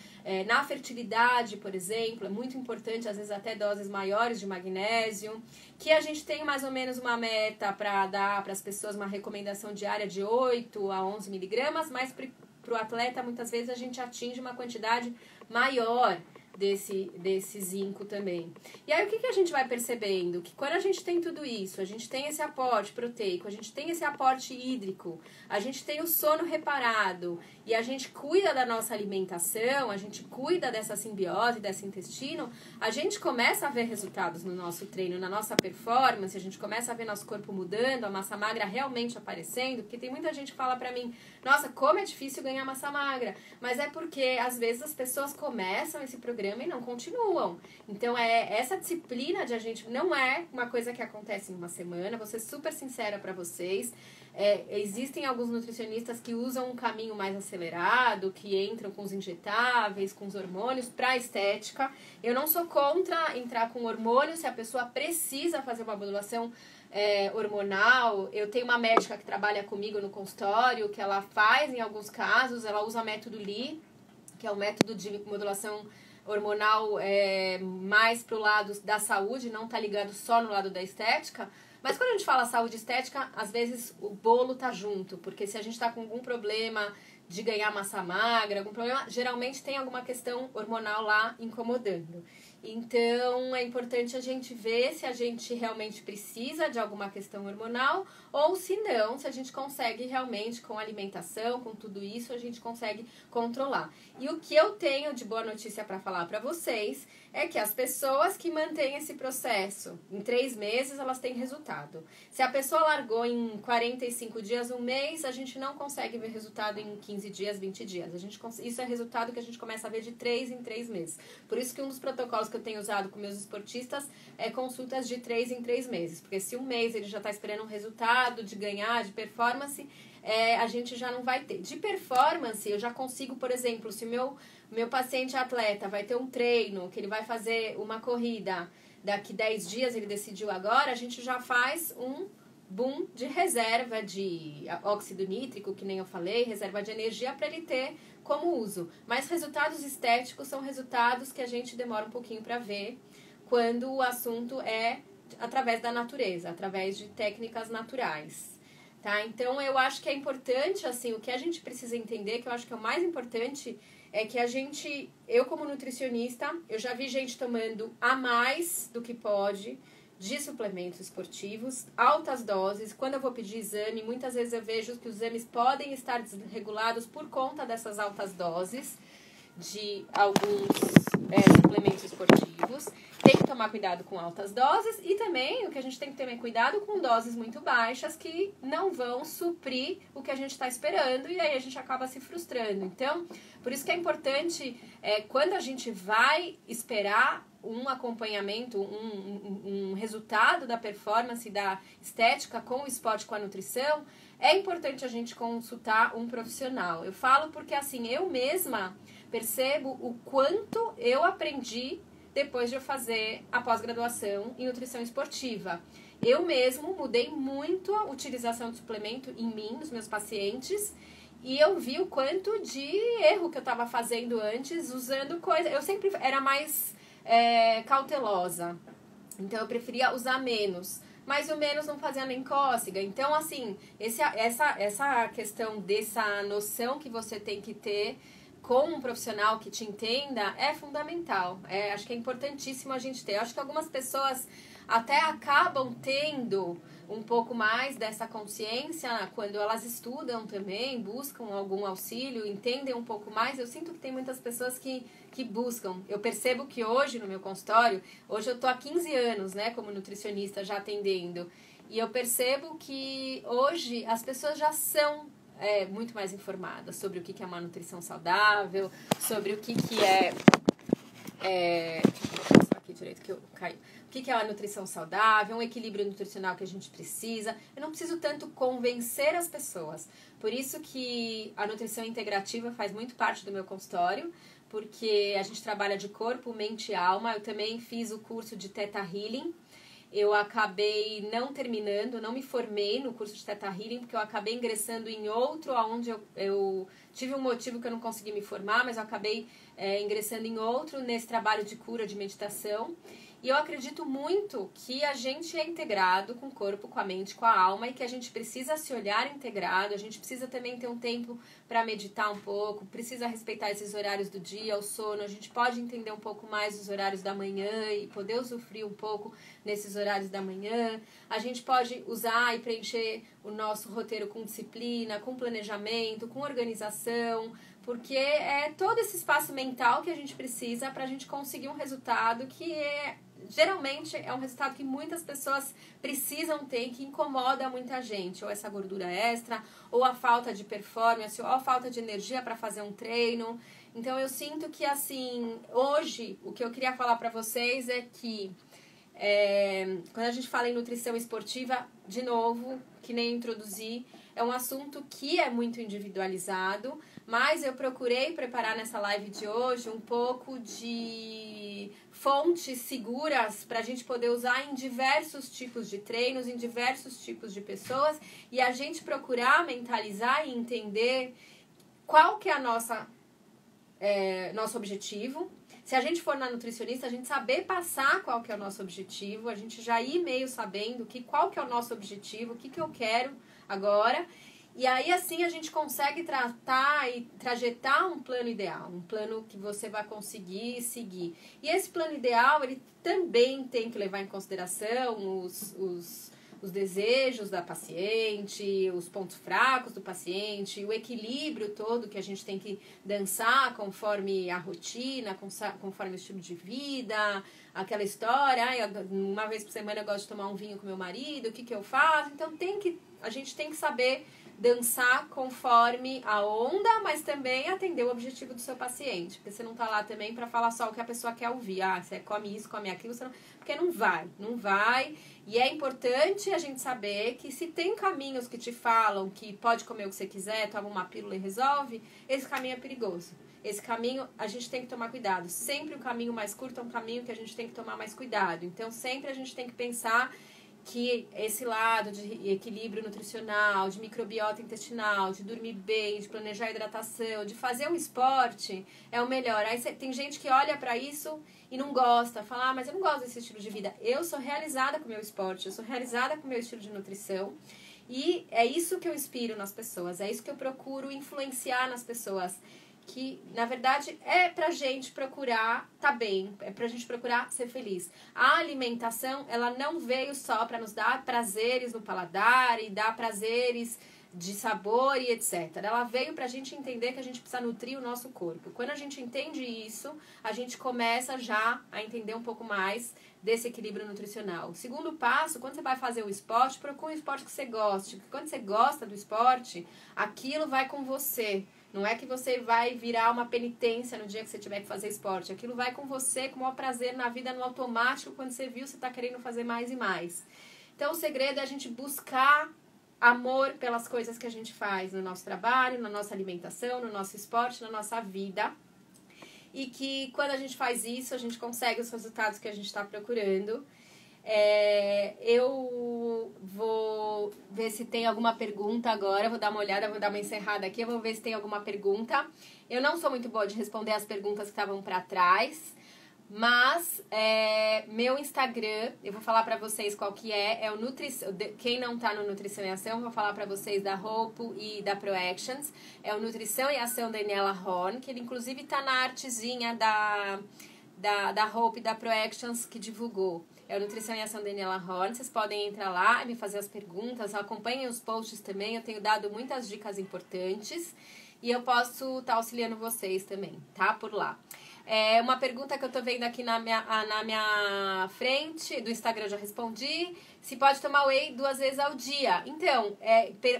na fertilidade, por exemplo. É muito importante, às vezes até doses maiores de magnésio, que a gente tem mais ou menos uma meta para dar para as pessoas uma recomendação diária de 8 a 11 miligramas, mas para o atleta, muitas vezes, a gente atinge uma quantidade maior. desse zinco também. E aí o que a gente vai percebendo? Que quando a gente tem tudo isso, a gente tem esse aporte proteico, a gente tem esse aporte hídrico, a gente tem o sono reparado e a gente cuida da nossa alimentação, a gente cuida dessa simbiose, desse intestino, a gente começa a ver resultados no nosso treino, na nossa performance, a gente começa a ver nosso corpo mudando, a massa magra realmente aparecendo, porque tem muita gente que fala pra mim, nossa, como é difícil ganhar massa magra, mas é porque às vezes as pessoas começam esse programa e não continuam. Então, essa disciplina de a gente não é uma coisa que acontece em uma semana. Vou ser super sincera para vocês. Existem alguns nutricionistas que usam um caminho mais acelerado, que entram com os injetáveis, com os hormônios para estética. Eu não sou contra entrar com hormônio se a pessoa precisa fazer uma modulação hormonal. Eu tenho uma médica que trabalha comigo no consultório, que ela faz, em alguns casos, ela usa o método Lee, que é um método de modulação hormonal mais pro lado da saúde, não tá ligado só no lado da estética. Mas quando a gente fala saúde estética, às vezes o bolo tá junto, porque se a gente tá com algum problema de ganhar massa magra, algum problema, geralmente tem alguma questão hormonal lá incomodando. Então, é importante a gente ver se a gente realmente precisa de alguma questão hormonal ou se não, se a gente consegue realmente, com alimentação, com tudo isso, a gente consegue controlar. E o que eu tenho de boa notícia para falar para vocês é que as pessoas que mantêm esse processo, em 3 meses, elas têm resultado. Se a pessoa largou em 45 dias, um mês, a gente não consegue ver resultado em 15 dias, 20 dias. Isso é resultado que a gente começa a ver de 3 em 3 meses. Por isso que um dos protocolos que eu tenho usado com meus esportistas é consultas de 3 em 3 meses. Porque se um mês ele já está esperando um resultado de ganhar, de performance, a gente já não vai ter. De performance, eu já consigo, por exemplo, se meu paciente atleta vai ter um treino, que ele vai fazer uma corrida, daqui 10 dias ele decidiu agora, a gente já faz um boom de reserva de óxido nítrico, que nem eu falei, reserva de energia para ele ter como uso. Mas resultados estéticos são resultados que a gente demora um pouquinho para ver quando o assunto é através da natureza, através de técnicas naturais. Tá? Então, eu acho que é importante, assim, o que a gente precisa entender, que eu acho que é o mais importante, é que eu como nutricionista, eu já vi gente tomando a mais do que pode de suplementos esportivos, altas doses. Quando eu vou pedir exame, muitas vezes eu vejo que os exames podem estar desregulados por conta dessas altas doses de alguns suplementos esportivos. Tem que tomar cuidado com altas doses e também o que a gente tem que ter cuidado com doses muito baixas que não vão suprir o que a gente está esperando e aí a gente acaba se frustrando. Então, por isso que é importante, quando a gente vai esperar um acompanhamento, um resultado da performance, da estética com o esporte, com a nutrição, é importante a gente consultar um profissional. Eu falo porque assim, eu mesma percebo o quanto eu aprendi depois de eu fazer a pós-graduação em nutrição esportiva. Eu mesmo mudei muito a utilização de suplemento em mim, nos meus pacientes, e eu vi o quanto de erro que eu estava fazendo antes, usando coisa. Eu sempre era mais cautelosa, então eu preferia usar menos. Mas o menos não fazia nem cócega. Então, assim, essa questão dessa noção que você tem que ter com um profissional que te entenda é fundamental. Acho que é importantíssimo a gente ter. Eu acho que algumas pessoas até acabam tendo um pouco mais dessa consciência quando elas estudam também, buscam algum auxílio, entendem um pouco mais. Eu sinto que tem muitas pessoas que buscam. Eu percebo que hoje no meu consultório, hoje eu tô há 15 anos, né, como nutricionista já atendendo, e eu percebo que hoje as pessoas já são muito mais informadas sobre o que é uma nutrição saudável, sobre o que é... Deixa eu passar aqui direito que eu caí. O que é a nutrição saudável, um equilíbrio nutricional que a gente precisa. Eu não preciso tanto convencer as pessoas. Por isso que a nutrição integrativa faz muito parte do meu consultório, porque a gente trabalha de corpo, mente e alma. Eu também fiz o curso de Theta Healing. Eu acabei não terminando, não me formei no curso de Theta Healing, porque eu acabei ingressando em outro, onde eu tive um motivo que eu não consegui me formar, mas eu acabei ingressando em outro, nesse trabalho de cura, de meditação. E eu acredito muito que a gente é integrado com o corpo, com a mente, com a alma e que a gente precisa se olhar integrado, a gente precisa também ter um tempo para meditar um pouco, precisa respeitar esses horários do dia, o sono, a gente pode entender um pouco mais os horários da manhã e poder usufruir um pouco nesses horários da manhã. A gente pode usar e preencher o nosso roteiro com disciplina, com planejamento, com organização, porque é todo esse espaço mental que a gente precisa para a gente conseguir um resultado que geralmente é um resultado que muitas pessoas precisam ter, que incomoda muita gente, ou essa gordura extra, ou a falta de performance, ou a falta de energia para fazer um treino. Então eu sinto que assim, hoje o que eu queria falar para vocês é que quando a gente fala em nutrição esportiva, de novo, que nem introduzi, é um assunto que é muito individualizado, mas eu procurei preparar nessa live de hoje um pouco de fontes seguras para a gente poder usar em diversos tipos de treinos, em diversos tipos de pessoas, e a gente procurar mentalizar e entender qual que é a nosso objetivo. Se a gente for na nutricionista, a gente saber passar qual que é o nosso objetivo, a gente já ir meio sabendo qual que é o nosso objetivo, o que eu quero agora. E aí, assim, a gente consegue tratar e trajetar um plano ideal, um plano que você vai conseguir seguir. E esse plano ideal, ele também tem que levar em consideração os desejos da paciente, os pontos fracos do paciente, o equilíbrio todo que a gente tem que dançar conforme a rotina, conforme o estilo de vida, aquela história, uma vez por semana eu gosto de tomar um vinho com meu marido, o que eu faço? Então a gente tem que saber dançar conforme a onda, mas também atender o objetivo do seu paciente. Porque você não tá lá também para falar só o que a pessoa quer ouvir. Você come isso, come aquilo, porque não vai. E é importante a gente saber que se tem caminhos que te falam que pode comer o que você quiser, toma uma pílula e resolve, esse caminho é perigoso. Esse caminho a gente tem que tomar cuidado. Sempre o caminho mais curto é um caminho que a gente tem que tomar mais cuidado. Então sempre a gente tem que pensar que esse lado de equilíbrio nutricional, de microbiota intestinal, de dormir bem, de planejar a hidratação, de fazer um esporte é o melhor. Aí tem gente que olha pra isso e não gosta, fala, mas eu não gosto desse estilo de vida. Eu sou realizada com o meu esporte, eu sou realizada com o meu estilo de nutrição e é isso que eu inspiro nas pessoas, é isso que eu procuro influenciar nas pessoas. Que, na verdade, é pra gente procurar tá bem, é pra gente procurar ser feliz. A alimentação, ela não veio só pra nos dar prazeres no paladar e dar prazeres de sabor e etc. Ela veio pra gente entender que a gente precisa nutrir o nosso corpo. Quando a gente entende isso, a gente começa já a entender um pouco mais desse equilíbrio nutricional. O segundo passo, quando você vai fazer um esporte, procure um esporte que você goste. Porque quando você gosta do esporte, aquilo vai com você. Não é que você vai virar uma penitência no dia que você tiver que fazer esporte. Aquilo vai com você, com o maior prazer na vida, no automático. Quando você viu, você está querendo fazer mais e mais. Então, o segredo é a gente buscar amor pelas coisas que a gente faz no nosso trabalho, na nossa alimentação, no nosso esporte, na nossa vida. E que quando a gente faz isso, a gente consegue os resultados que a gente está procurando. Eu vou ver se tem alguma pergunta agora, vou dar uma olhada, vou dar uma encerrada aqui, eu vou ver se tem alguma pergunta. Eu não sou muito boa de responder as perguntas que estavam para trás, mas meu Instagram, eu vou falar para vocês qual que é o quem não tá no Nutrição e Ação, vou falar para vocês da Hope e da ProActions, é o Nutrição e Ação Daniela Horn, que ele inclusive tá na artezinha da Hope e da ProActions que divulgou. É o Nutrição e Ação Daniela Horn. Vocês podem entrar lá e me fazer as perguntas. Acompanhem os posts também. Eu tenho dado muitas dicas importantes. E eu posso estar auxiliando vocês também, tá? Por lá. Uma pergunta que eu tô vendo aqui na minha frente, do Instagram eu já respondi. Se pode tomar whey 2 vezes ao dia. Então,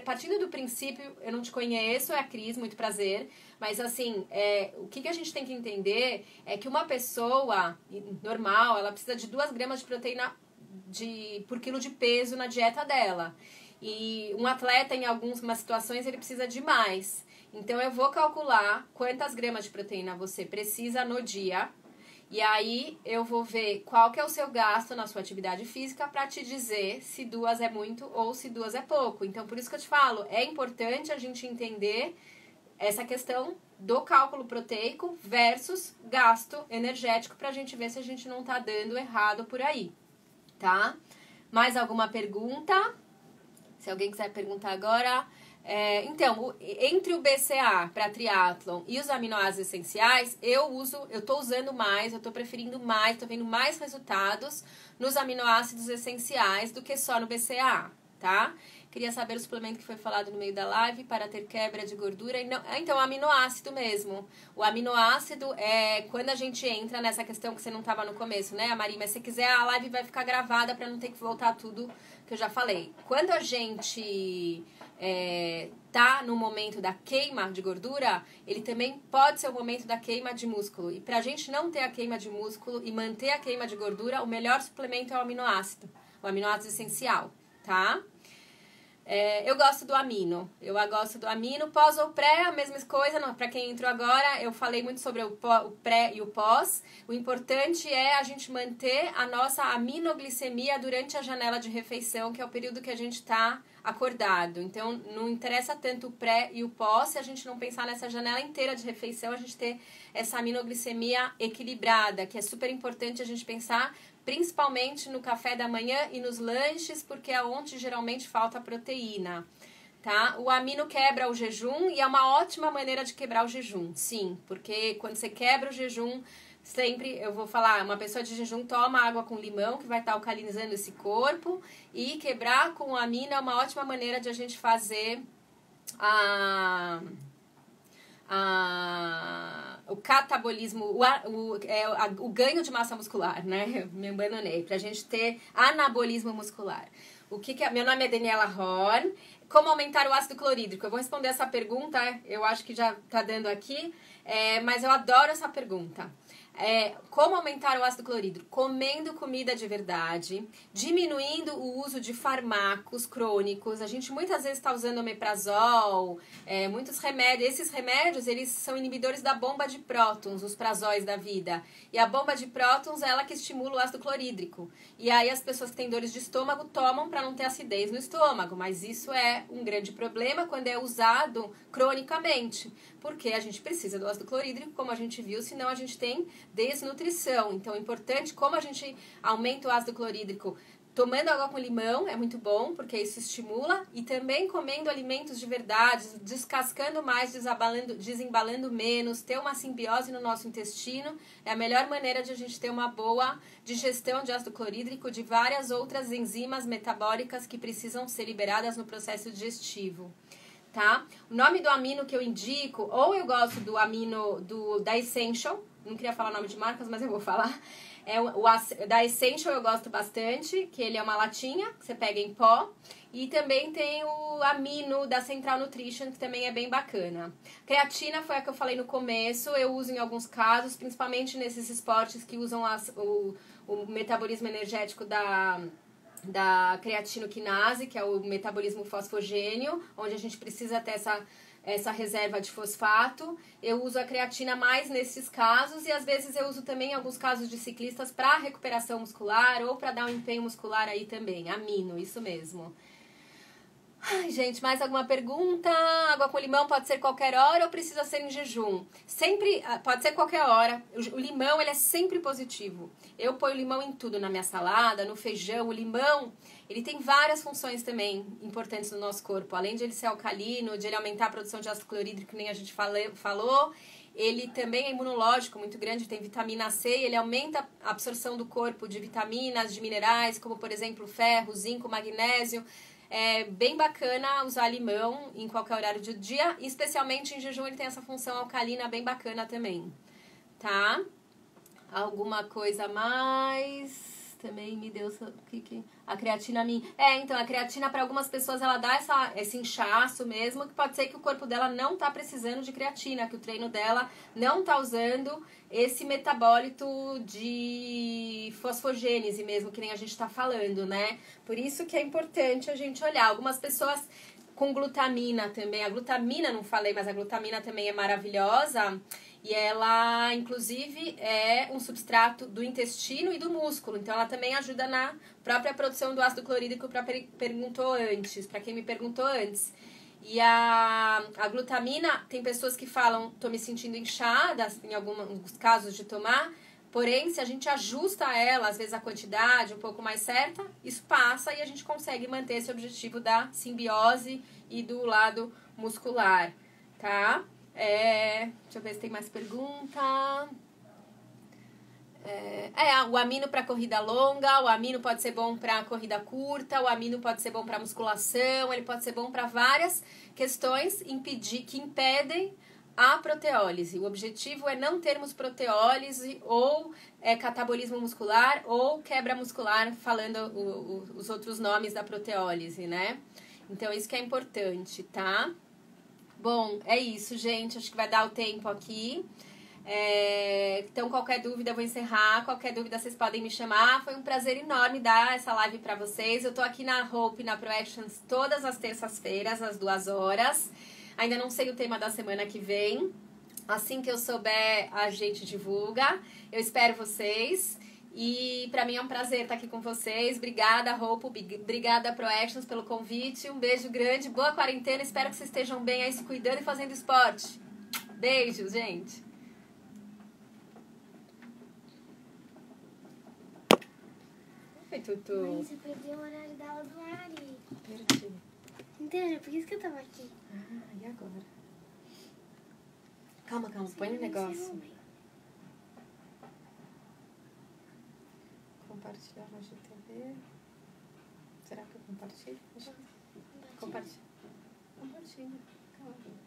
partindo do princípio, eu não te conheço, é a Cris, muito prazer. Mas assim, o que a gente tem que entender é que uma pessoa normal, ela precisa de 2 gramas de proteína por quilo de peso na dieta dela. E um atleta, em algumas situações, ele precisa de mais. Então, eu vou calcular quantas gramas de proteína você precisa no dia. E aí, eu vou ver qual que é o seu gasto na sua atividade física para te dizer se 2 é muito ou se 2 é pouco. Então, por isso que eu te falo, é importante a gente entender essa questão do cálculo proteico versus gasto energético pra gente ver se a gente não tá dando errado por aí, tá? Mais alguma pergunta? Se alguém quiser perguntar agora. Então, entre o BCA para triatlon e os aminoácidos essenciais, eu tô usando mais, eu tô preferindo mais, tô vendo mais resultados nos aminoácidos essenciais do que só no BCA, tá? Queria saber o suplemento que foi falado no meio da live para ter quebra de gordura. Então, aminoácido mesmo. O aminoácido é quando a gente entra nessa questão que você não estava no começo, né, Mari? Mas se quiser, a live vai ficar gravada para não ter que voltar tudo que eu já falei. Quando a gente tá no momento da queima de gordura, ele também pode ser o momento da queima de músculo. E pra gente não ter a queima de músculo e manter a queima de gordura, o melhor suplemento é o aminoácido essencial, tá? Eu gosto do amino. Eu gosto do amino. Pós ou pré, a mesma coisa. Para quem entrou agora, eu falei muito sobre o pré e o pós. O importante é a gente manter a nossa aminoglicemia durante a janela de refeição, que é o período que a gente está acordado. Então, não interessa tanto o pré e o pós se a gente não pensar nessa janela inteira de refeição, a gente ter essa aminoglicemia equilibrada, que é super importante a gente pensar, principalmente no café da manhã e nos lanches, porque é onde geralmente falta proteína, tá? O amino quebra o jejum e é uma ótima maneira de quebrar o jejum, sim, porque quando você quebra o jejum, sempre, eu vou falar, uma pessoa de jejum toma água com limão, que vai estar alcalinizando esse corpo, e quebrar com o amino é uma ótima maneira de a gente fazer o catabolismo, o ganho de massa muscular, né? Me abandonei, pra gente ter anabolismo muscular. Meu nome é Daniela Horn. Como aumentar o ácido clorídrico? Eu vou responder essa pergunta, eu acho que já tá dando aqui, mas eu adoro essa pergunta. Como aumentar o ácido clorídrico? Comendo comida de verdade, diminuindo o uso de fármacos crônicos. A gente muitas vezes está usando omeprazol, muitos remédios. Esses remédios, eles são inibidores da bomba de prótons, os prazóis da vida. E a bomba de prótons é ela que estimula o ácido clorídrico. E aí as pessoas que têm dores de estômago tomam para não ter acidez no estômago. Mas isso é um grande problema quando é usado cronicamente. Porque a gente precisa do ácido clorídrico, como a gente viu, senão a gente tem desnutrição. Então, é importante como a gente aumenta o ácido clorídrico. Tomando água com limão é muito bom, porque isso estimula. E também comendo alimentos de verdade, descascando mais, desembalando menos, ter uma simbiose no nosso intestino. É a melhor maneira de a gente ter uma boa digestão de ácido clorídrico, de várias outras enzimas metabólicas que precisam ser liberadas no processo digestivo. Tá? O nome do amino que eu indico, ou eu gosto do amino da Essential, não queria falar o nome de marcas, mas eu vou falar. Da Essential eu gosto bastante, que ele é uma latinha, que você pega em pó. E também tem o amino da Central Nutrition, que também é bem bacana. Creatina foi a que eu falei no começo, eu uso em alguns casos, principalmente nesses esportes que usam o metabolismo energético da creatinoquinase, que é o metabolismo fosfogênio, onde a gente precisa ter essa reserva de fosfato. Eu uso a creatina mais nesses casos e às vezes eu uso também em alguns casos de ciclistas para recuperação muscular ou para dar um empenho muscular aí também. Amino, isso mesmo. Ai, gente, mais alguma pergunta? Água com limão pode ser qualquer hora ou precisa ser em jejum? Sempre, pode ser qualquer hora. O limão, ele é sempre positivo. Eu ponho limão em tudo, na minha salada, no feijão. O limão, ele tem várias funções também importantes no nosso corpo. Além de ele ser alcalino, de ele aumentar a produção de ácido clorídrico, que nem a gente falou. Ele também é imunológico, muito grande, tem vitamina C, ele aumenta a absorção do corpo de vitaminas, de minerais, como por exemplo ferro, zinco, magnésio. É bem bacana usar limão em qualquer horário do dia, e especialmente em jejum ele tem essa função alcalina bem bacana também, tá? Alguma coisa a mais? Também me deu a creatina a mim. Então a creatina para algumas pessoas ela dá esse inchaço mesmo, que pode ser que o corpo dela não tá precisando de creatina, que o treino dela não tá usando esse metabólito de fosfogênese mesmo, que nem a gente tá falando, né? Por isso que é importante a gente olhar. Algumas pessoas com glutamina também. A glutamina, não falei, mas a glutamina também é maravilhosa. E ela, inclusive, é um substrato do intestino e do músculo. Então, ela também ajuda na própria produção do ácido clorídrico para quem me perguntou antes. E a glutamina, tem pessoas que falam, tô me sentindo inchada, em alguns casos de tomar, porém, se a gente ajusta ela, às vezes a quantidade um pouco mais certa, isso passa e a gente consegue manter esse objetivo da simbiose e do lado muscular, tá? Deixa eu ver se tem mais pergunta. O amino para corrida longa, o amino pode ser bom para corrida curta, o amino pode ser bom para musculação, ele pode ser bom para várias questões que impedem a proteólise. O objetivo é não termos proteólise ou catabolismo muscular ou quebra muscular, falando os outros nomes da proteólise, né? Então, isso que é importante, tá? Bom, é isso, gente. Acho que vai dar o tempo aqui. Então, qualquer dúvida eu vou encerrar. Qualquer dúvida vocês podem me chamar. Foi um prazer enorme dar essa live pra vocês. Eu tô aqui na Hope, na ProActions, todas as terças-feiras, às 2 horas. Ainda não sei o tema da semana que vem. Assim que eu souber, a gente divulga. Eu espero vocês. E pra mim é um prazer estar aqui com vocês. Obrigada, Hope. Obrigada, ProActions, pelo convite. Um beijo grande. Boa quarentena. Espero que vocês estejam bem aí, se cuidando e fazendo esporte. Beijos, gente. Oi, Tutu. Mãe, você perdeu o horário da aula do Ari. Perdi. Entendeu? Por isso que eu tava aqui. E agora? Calma, põe no negócio. Compartilhar no GTV. Será que eu compartilho? Compartilha. Compartilha. Calma.